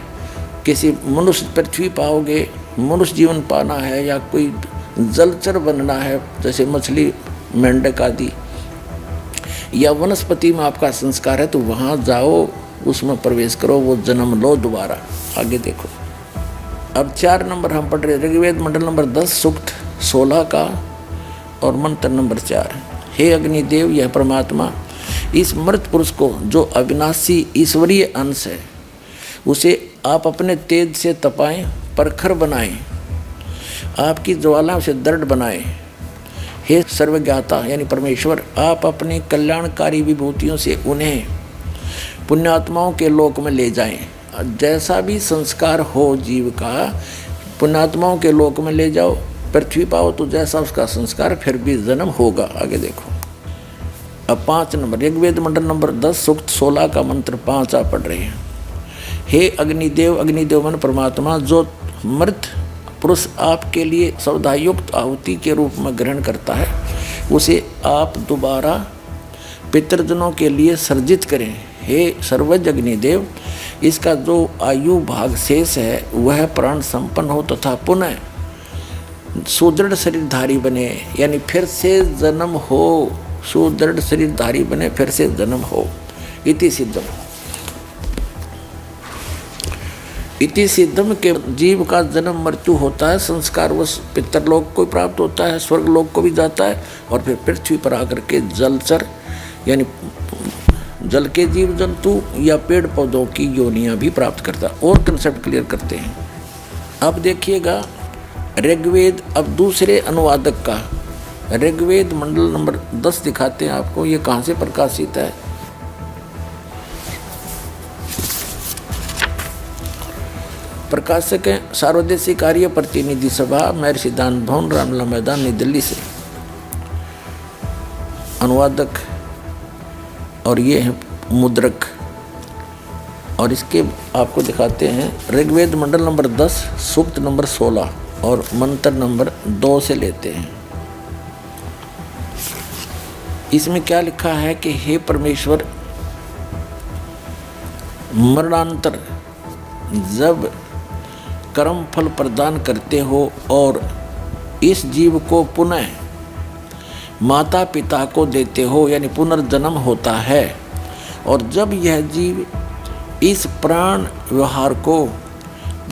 किसी मनुष्य पृथ्वी पाओगे, मनुष्य जीवन पाना है, या कोई जलचर बनना है जैसे मछली, मेंढक आदि, या वनस्पति में आपका संस्कार है तो वहाँ जाओ, उसमें प्रवेश करो, वो जन्म लो दोबारा। आगे देखो, अब 4 नंबर हम पढ़ रहे, ऋग्वेद मंडल नंबर 10 सूक्त 16 का और मंत्र नंबर 4। हे अग्निदेव, यह परमात्मा इस मृत पुरुष को जो अविनाशी ईश्वरीय अंश है उसे आप अपने तेज से तपाएं, प्रखर बनाएं, आपकी ज्वालाओं से दृढ़ बनाएं। हे सर्वज्ञाता यानी परमेश्वर, आप अपनी कल्याणकारी विभूतियों से उन्हें पुण्यात्माओं के लोक में ले जाएं। जैसा भी संस्कार हो जीव का, पुण्यात्माओं के लोक में ले जाओ। पृथ्वी पाओ तो जैसा उसका संस्कार फिर भी जन्म होगा। आगे देखो, अब 5 नंबर ऋग्वेद मंडल नंबर 10 सूक्त 16 का मंत्र 5 आप पढ़ रहे हैं। हे अग्निदेव, अग्निदेव मन परमात्मा, जो मृत पुरुष आपके लिए सौदायुक्त आहुति के रूप में ग्रहण करता है उसे आप दोबारा पितृजनों के लिए सर्जित करें। हे सर्वज्ञ अग्निदेव, इसका जो आयु भाग शेष है वह प्राण संपन्न हो तथा पुनः सुदृढ़ शरीरधारी बने, यानी फिर से जन्म हो, सुदृढ़ शरीरधारी बने, फिर से जन्म हो। इति सिद्धम, इति सिद्धम के जीव का जन्म मृत्यु होता है, संस्कार वश पितरलोक को प्राप्त होता है, स्वर्गलोक को भी जाता है और फिर पृथ्वी पर आकर के जलचर यानी जल के जीव जंतु या पेड़ पौधों की योनियां भी प्राप्त करता है। और कंसेप्ट क्लियर करते हैं। अब देखिएगा ऋग्वेद, अब दूसरे अनुवादक का ऋग्वेद मंडल नंबर 10 दिखाते हैं आपको, ये कहाँ से प्रकाशित है। प्रकाशक हैं सार्वदेशिक कार्य प्रतिनिधि सभा, मेर सिद्धांत भवन, रामला मैदान, नई दिल्ली से अनुवादक, और ये है मुद्रक। और इसके आपको दिखाते हैं ऋग्वेद मंडल नंबर 10 सूक्त नंबर 16 और मंत्र नंबर 2 से लेते हैं। इसमें क्या लिखा है कि हे परमेश्वर, मरणांतर जब कर्म फल प्रदान करते हो और इस जीव को पुनः माता पिता को देते हो, यानी पुनर्जन्म होता है, और जब यह जीव इस प्राण व्यवहार को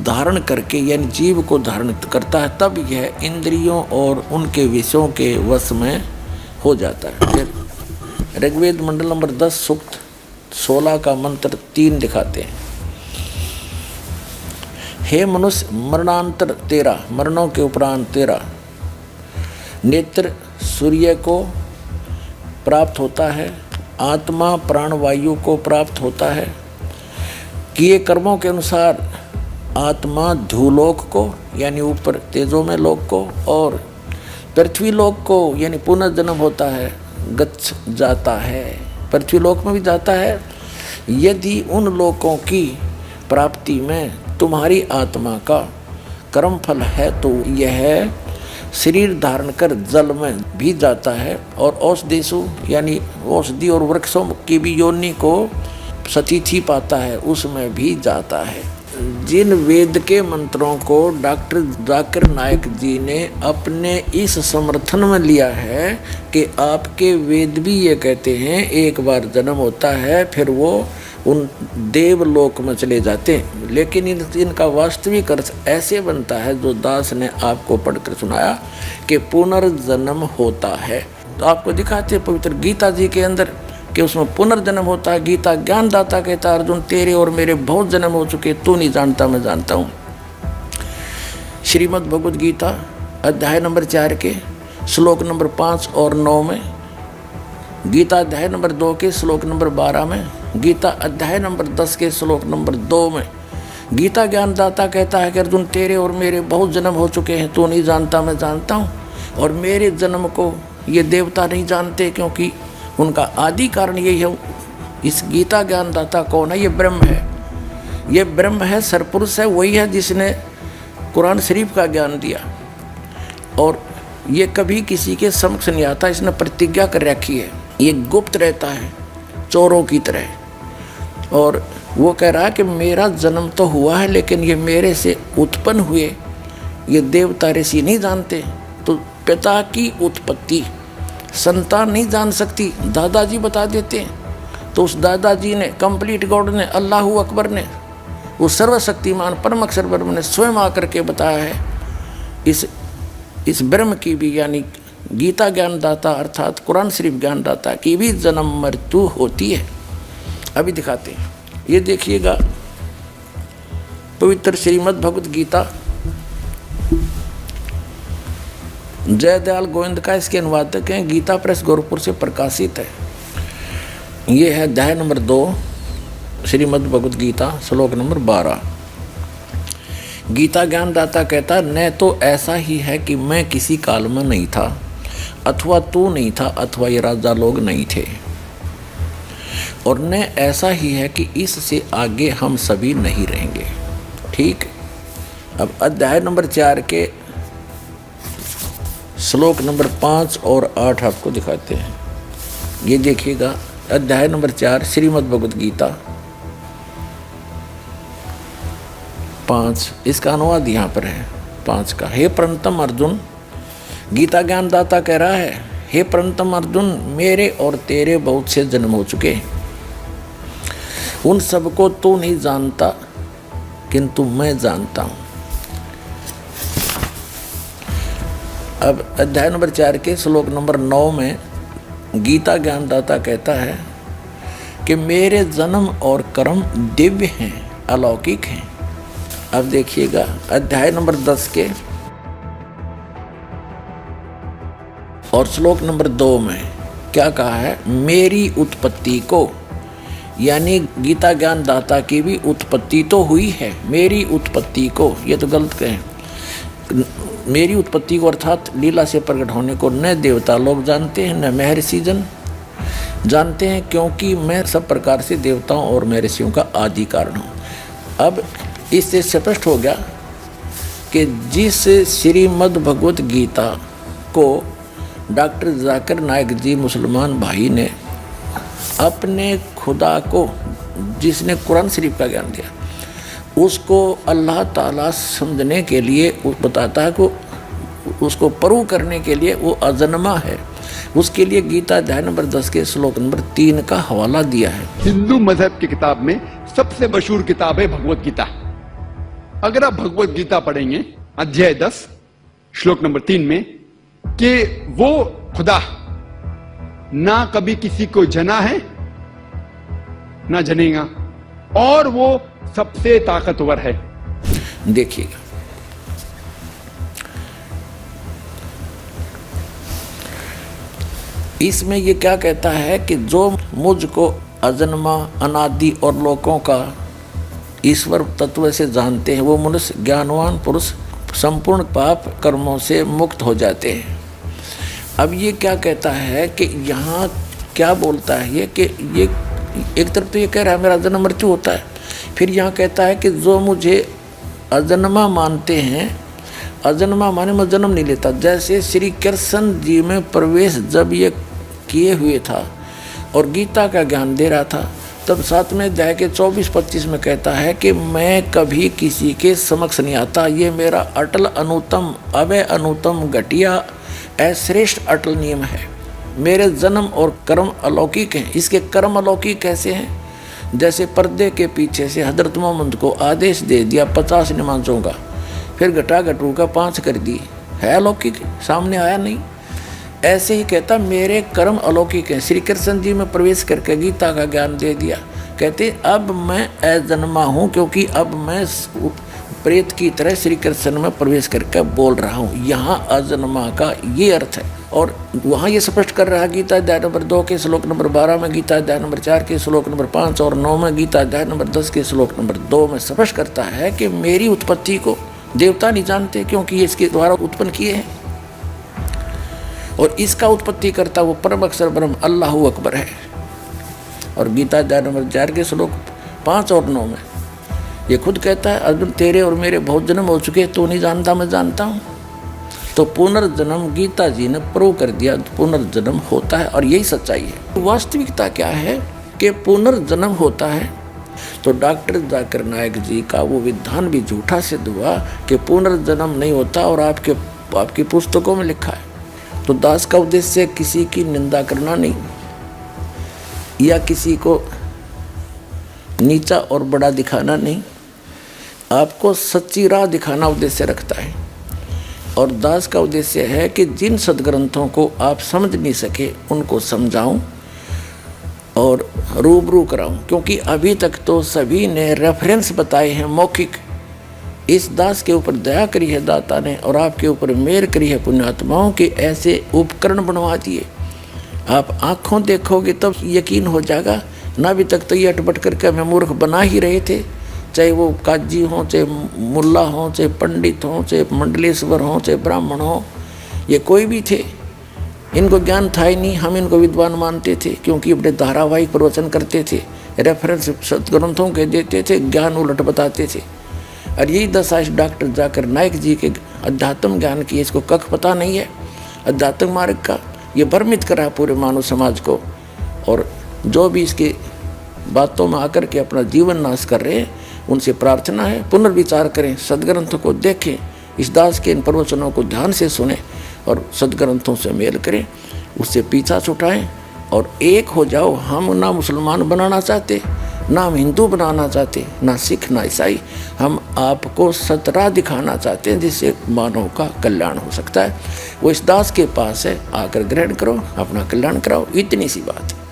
धारण करके यानी जीव को धारण करता है तब यह इंद्रियों और उनके विषयों के वश में हो जाता है। फिर ऋग्वेद मंडल नंबर 10 सूक्त 16 का मंत्र 3 दिखाते हैं। हे मनुष्य, मरणांतर तेरा, मरणों के उपरांत तेरा नेत्र सूर्य को प्राप्त होता है, आत्मा प्राणवायु को प्राप्त होता है, किए कर्मों के अनुसार आत्मा ध्रुलोक को यानी ऊपर तेजों में लोक को और पृथ्वी लोक को यानी पुनर्जन्म होता है, गच्छ जाता है, पृथ्वी लोक में भी जाता है। यदि उन लोकों की प्राप्ति में तुम्हारी आत्मा का कर्मफल है तो यह शरीर धारण कर जल में भी जाता है और औषधेशु यानी औषधि और वृक्षों की भी योनि को सतिथि पाता है, उसमें भी जाता है। जिन वेद के मंत्रों को डॉक्टर जाकिर नायक जी ने अपने इस समर्थन में लिया है कि आपके वेद भी ये कहते हैं एक बार जन्म होता है फिर वो उन देवलोक में चले जाते हैं, लेकिन इनका वास्तविक अर्थ ऐसे बनता है जो दास ने आपको पढ़कर सुनाया कि पुनर्जन्म होता है। तो आपको दिखाते हैं पवित्र गीता जी के अंदर कि उसमें पुनर्जन्म होता है। गीता ज्ञानदाता कहता है अर्जुन तेरे और मेरे बहुत जन्म हो चुके, तू नहीं जानता मैं जानता हूँ। श्रीमद् भगवद गीता अध्याय नंबर 4 के श्लोक नंबर 5 और 9 में, गीता अध्याय नंबर 2 के श्लोक नंबर 12 में, गीता अध्याय नंबर 10 के श्लोक नंबर 2 में गीता ज्ञानदाता कहता है कि अर्जुन तेरे और मेरे बहुत जन्म हो चुके हैं, तू नहीं जानता मैं जानता हूँ। और मेरे जन्म को ये देवता नहीं जानते क्योंकि उनका आदि कारण यही है। इस गीता ज्ञानदाता कौन है? ये ब्रह्म है, ये ब्रह्म है, सरपुरुष है, वही है जिसने कुरान शरीफ का ज्ञान दिया और ये कभी किसी के समक्ष नहीं आता, इसने प्रतिज्ञा कर रखी है, ये गुप्त रहता है चोरों की तरह। और वो कह रहा है कि मेरा जन्म तो हुआ है लेकिन ये मेरे से उत्पन्न हुए ये देवता ऋषि नहीं जानते। तो पिता की उत्पत्ति संतान नहीं जान सकती, दादाजी बता देते हैं। तो उस दादाजी ने, कंप्लीट गॉड ने, अल्लाह अकबर ने, वो सर्वशक्तिमान परम अक्षर ब्रह्म ने स्वयं आकर के बताया है इस ब्रह्म की भी, यानी गीता ज्ञानदाता अर्थात कुरान शरीफ ज्ञानदाता की भी जन्म मृत्यु होती है। अभी दिखाते हैं, ये देखिएगा पवित्र श्रीमद् भगवत गीता, जयदयाल गोविंद का इसके अनुवादक हैं, गीता प्रेस गोरखपुर से प्रकाशित है। ये है अध्याय नंबर 2 श्रीमद् भगवत गीता, श्लोक नंबर 12। गीता ज्ञानदाता कहता, न तो ऐसा ही है कि मैं किसी काल में नहीं था, अथवा तू नहीं था, अथवा ये राजा लोग नहीं थे, और न ऐसा ही है कि इससे आगे हम सभी नहीं रहेंगे। ठीक। अब अध्याय नंबर 4 के श्लोक नंबर 5 और 8 आपको दिखाते हैं। ये देखिएगा अध्याय नंबर 4 श्रीमद् भगवत गीता 5, इसका अनुवाद यहाँ पर है 5 का। हे परंतम अर्जुन, गीता ज्ञानदाता कह रहा है, हे परंतम अर्जुन, मेरे और तेरे बहुत से जन्म हो चुके, उन सबको तू नहीं जानता, किंतु मैं जानता हूँ। अब अध्याय नंबर 4 के श्लोक नंबर 9 में गीता ज्ञानदाता कहता है कि मेरे जन्म और कर्म दिव्य हैं, अलौकिक हैं। अब देखिएगा अध्याय नंबर 10 के और श्लोक नंबर 2 में क्या कहा है, मेरी उत्पत्ति को, यानी गीता ज्ञानदाता की भी उत्पत्ति तो हुई है, मेरी उत्पत्ति को, ये तो गलत कहें, मेरी उत्पत्ति को अर्थात लीला से प्रकट होने को न देवता लोग जानते हैं न महर्षि जन जानते हैं, क्योंकि मैं सब प्रकार से देवताओं और महर्षियों का आदि कारण हूँ। अब इससे स्पष्ट हो गया कि जिस श्रीमद् भगवत गीता को डॉक्टर जाकिर नायक जी मुसलमान भाई ने अपने खुदा को, जिसने कुरान शरीफ का ज्ञान दिया, उसको अल्लाह ताला समझने के लिए बताता है को उसको परू करने के लिए वो अजन्मा है, उसके लिए गीता अध्याय नंबर 10 के श्लोक नंबर 3 का हवाला दिया है। हिंदू मजहब की किताब में सबसे मशहूर किताब है भगवत गीता। अगर आप भगवत गीता पढ़ेंगे अध्याय 10 श्लोक नंबर 3 में कि वो खुदा ना कभी किसी को जना है ना जनेगा, और वो सबसे ताकतवर है। देखिएगा इसमें ये क्या कहता है कि जो मुझको अजन्मा, अनादि और लोकों का ईश्वर तत्व से जानते हैं, वो मनुष्य ज्ञानवान पुरुष संपूर्ण पाप कर्मों से मुक्त हो जाते हैं। अब ये क्या कहता है कि यहाँ क्या बोलता है ये कि ये एक तरफ तो ये कह रहा है मेरा जन्म मृत्यु होता है, फिर यहाँ कहता है कि जो मुझे अजन्मा मानते हैं, अजन्मा माने मैं जन्म नहीं लेता, जैसे श्री कृष्ण जी में प्रवेश जब ये किए हुए था और गीता का ज्ञान दे रहा था, तब 7वें अध्याय के 24-25 में कहता है कि मैं कभी किसी के समक्ष नहीं आता, ये मेरा अटल अनुतम अवय अनुतम घटिया अश्रेष्ठ अटल नियम है। मेरे जन्म और कर्म अलौकिक हैं। इसके कर्म अलौकिक कैसे हैं? जैसे पर्दे के पीछे से हजरत मोहम्मद को आदेश दे दिया 50 नमाजों का, फिर घटा घटू का 5 कर दी, है अलौकिक, सामने आया नहीं। ऐसे ही कहता मेरे कर्म अलौकिक हैं। श्री कृष्ण जी में प्रवेश करके गीता का ज्ञान दे दिया, कहते अब मैं अजन्मा हूँ, क्योंकि अब मैं प्रेत की तरह श्री कृष्ण में प्रवेश करके बोल रहा हूँ। यहाँ अजन्मा का ये अर्थ है। और वहाँ ये स्पष्ट कर रहा है गीता अध्याय नंबर 2 के श्लोक नंबर 12 में, गीता अध्याय नंबर 4 के श्लोक नंबर 5 और 9 में, गीता अध्याय नंबर 10 के श्लोक नंबर 2 में स्पष्ट करता है कि मेरी उत्पत्ति को देवता नहीं जानते, क्योंकि ये इसके द्वारा उत्पन्न किए हैं, और इसका उत्पत्ति करता वो परम अक्षर ब्रह्म अल्लाह अकबर है। और गीता अध्याय नंबर 4 के श्लोक 5 और 9 में ये खुद कहता है अर्जुन तेरे और मेरे बहुत जन्म हो चुके, तो नहीं जानता मैं जानता हूँ। तो पुनर्जन्म गीता जी ने प्रूव कर दिया, पुनर्जन्म होता है, और यही सच्चाई है। वास्तविकता क्या है कि पुनर्जन्म होता है। तो डॉक्टर जाकिर नायक जी का वो विधान भी झूठा सिद्ध हुआ कि पुनर्जन्म नहीं होता, और आपकी पुस्तकों में लिखा है। तो दास का उद्देश्य किसी की निंदा करना नहीं या किसी को नीचा और बड़ा दिखाना नहीं, आपको सच्ची राह दिखाना उद्देश्य रखता है। और दास का उद्देश्य है कि जिन सदग्रंथों को आप समझ नहीं सके उनको समझाऊं और रूबरू कराऊं, क्योंकि अभी तक तो सभी ने रेफरेंस बताए हैं मौखिक। इस दास के ऊपर दया करी है दाता ने और आपके ऊपर मेहर करी है पुण्यात्माओं के, ऐसे उपकरण बनवा दिए। आप आँखों देखोगे तब यकीन हो जाएगा, ना अभी तक तो ये अटपट करके हमें मूर्ख बना ही रहे थे, चाहे वो काजी हों, चाहे मुल्ला हों, चाहे पंडित हों, चाहे मंडलेश्वर हों, चाहे ब्राह्मण हों, ये कोई भी थे, इनको ज्ञान था ही नहीं। हम इनको विद्वान मानते थे क्योंकि बड़े धारावाहिक प्रवचन करते थे, रेफरेंस सदग्रंथों के देते थे, ज्ञान उलट बताते थे। और यही दशा इस डॉक्टर जाकिर नाइक जी के अध्यात्म ज्ञान की, इसको कख पता नहीं है अध्यात्म मार्ग का, ये भ्रमित करा पूरे मानव समाज को। और जो भी इसके बातों में आकर के अपना जीवन नाश कर रहे हैं, उनसे प्रार्थना है पुनर्विचार करें, सदग्रंथों को देखें, इस दास के इन प्रवचनों को ध्यान से सुने और सदग्रंथों से मेल करें, उससे पीछा छुटाएं और एक हो जाओ। हम ना मुसलमान बनाना चाहते, ना हम हिंदू बनाना चाहते, ना सिख ना ईसाई, हम आपको सतराह दिखाना चाहते हैं जिससे मानव का कल्याण हो सकता है। वो इस दास के पास है, आकर ग्रहण करो, अपना कल्याण कराओ, इतनी सी बात है।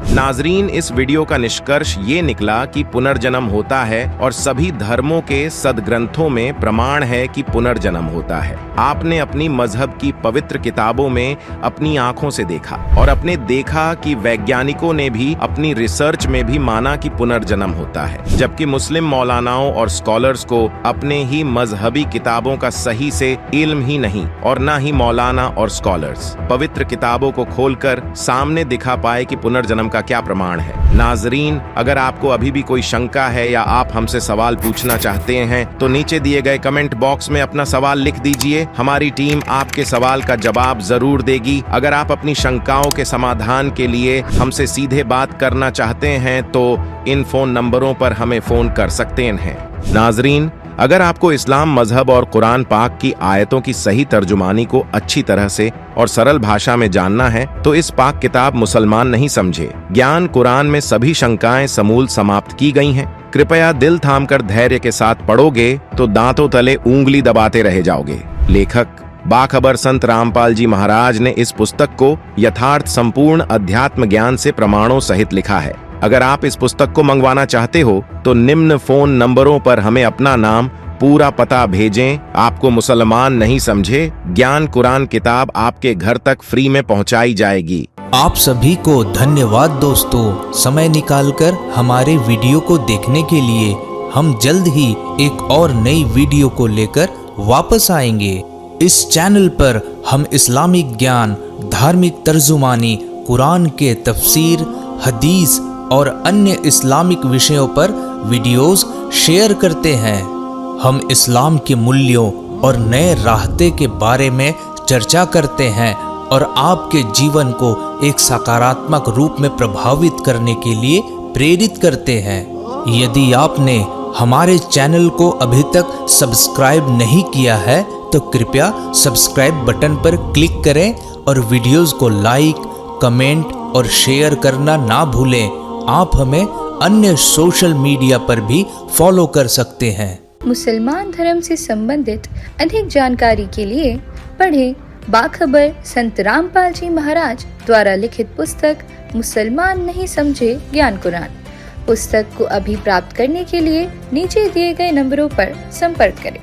नाजरीन, इस वीडियो का निष्कर्ष ये निकला कि पुनर्जन्म होता है और सभी धर्मों के सदग्रंथों में प्रमाण है कि पुनर्जन्म होता है। आपने अपनी मजहब की पवित्र किताबों में अपनी आंखों से देखा और अपने देखा कि वैज्ञानिकों ने भी अपनी रिसर्च में भी माना कि पुनर्जन्म होता है, जबकि मुस्लिम मौलानाओं और स्कॉलर्स को अपने ही मजहबी किताबों का सही से इल्म ही नहीं और न ही मौलाना और स्कॉलर्स पवित्र किताबों को खोलकर सामने दिखा पाए कि पुनर्जन्म का क्या प्रमाण है। नाजरीन, अगर आपको अभी भी कोई शंका है या आप हमसे सवाल पूछना चाहते हैं तो नीचे दिए गए कमेंट बॉक्स में अपना सवाल लिख दीजिए। हमारी टीम आपके सवाल का जवाब जरूर देगी। अगर आप अपनी शंकाओं के समाधान के लिए हमसे सीधे बात करना चाहते हैं तो इन फोन नंबरों पर हमें फोन कर सकते हैं। नाजरीन, अगर आपको इस्लाम मजहब और कुरान पाक की आयतों की सही तर्जुमानी को अच्छी तरह से और सरल भाषा में जानना है तो इस पाक किताब मुसलमान नहीं समझे ज्ञान कुरान में सभी शंकाएं समूल समाप्त की गई हैं। कृपया दिल थामकर धैर्य के साथ पढ़ोगे तो दांतों तले उंगली दबाते रह जाओगे। लेखक बाखबर संत रामपाल जी महाराज ने इस पुस्तक को यथार्थ संपूर्ण अध्यात्म ज्ञान से प्रमाणों सहित लिखा है। अगर आप इस पुस्तक को मंगवाना चाहते हो तो निम्न फोन नंबरों पर हमें अपना नाम, पूरा पता भेजें। आपको मुसलमान नहीं समझे ज्ञान कुरान किताब आपके घर तक फ्री में पहुंचाई जाएगी। आप सभी को धन्यवाद दोस्तों, समय निकालकर हमारे वीडियो को देखने के लिए। हम जल्द ही एक और नई वीडियो को लेकर वापस आएंगे। इस चैनल पर हम इस्लामिक ज्ञान, धार्मिक तर्जुमानी, कुरान के तफसीर, हदीस और अन्य इस्लामिक विषयों पर वीडियोस शेयर करते हैं। हम इस्लाम के मूल्यों और नए रास्ते के बारे में चर्चा करते हैं और आपके जीवन को एक सकारात्मक रूप में प्रभावित करने के लिए प्रेरित करते हैं। यदि आपने हमारे चैनल को अभी तक सब्सक्राइब नहीं किया है तो कृपया सब्सक्राइब बटन पर क्लिक करें और वीडियोस को लाइक, कमेंट और शेयर करना ना भूलें। आप हमें अन्य सोशल मीडिया पर भी फॉलो कर सकते हैं। मुसलमान धर्म से संबंधित अधिक जानकारी के लिए पढ़ें बाखबर संत रामपाल जी महाराज द्वारा लिखित पुस्तक मुसलमान नहीं समझे ज्ञान कुरान। पुस्तक को अभी प्राप्त करने के लिए नीचे दिए गए नंबरों पर संपर्क करें।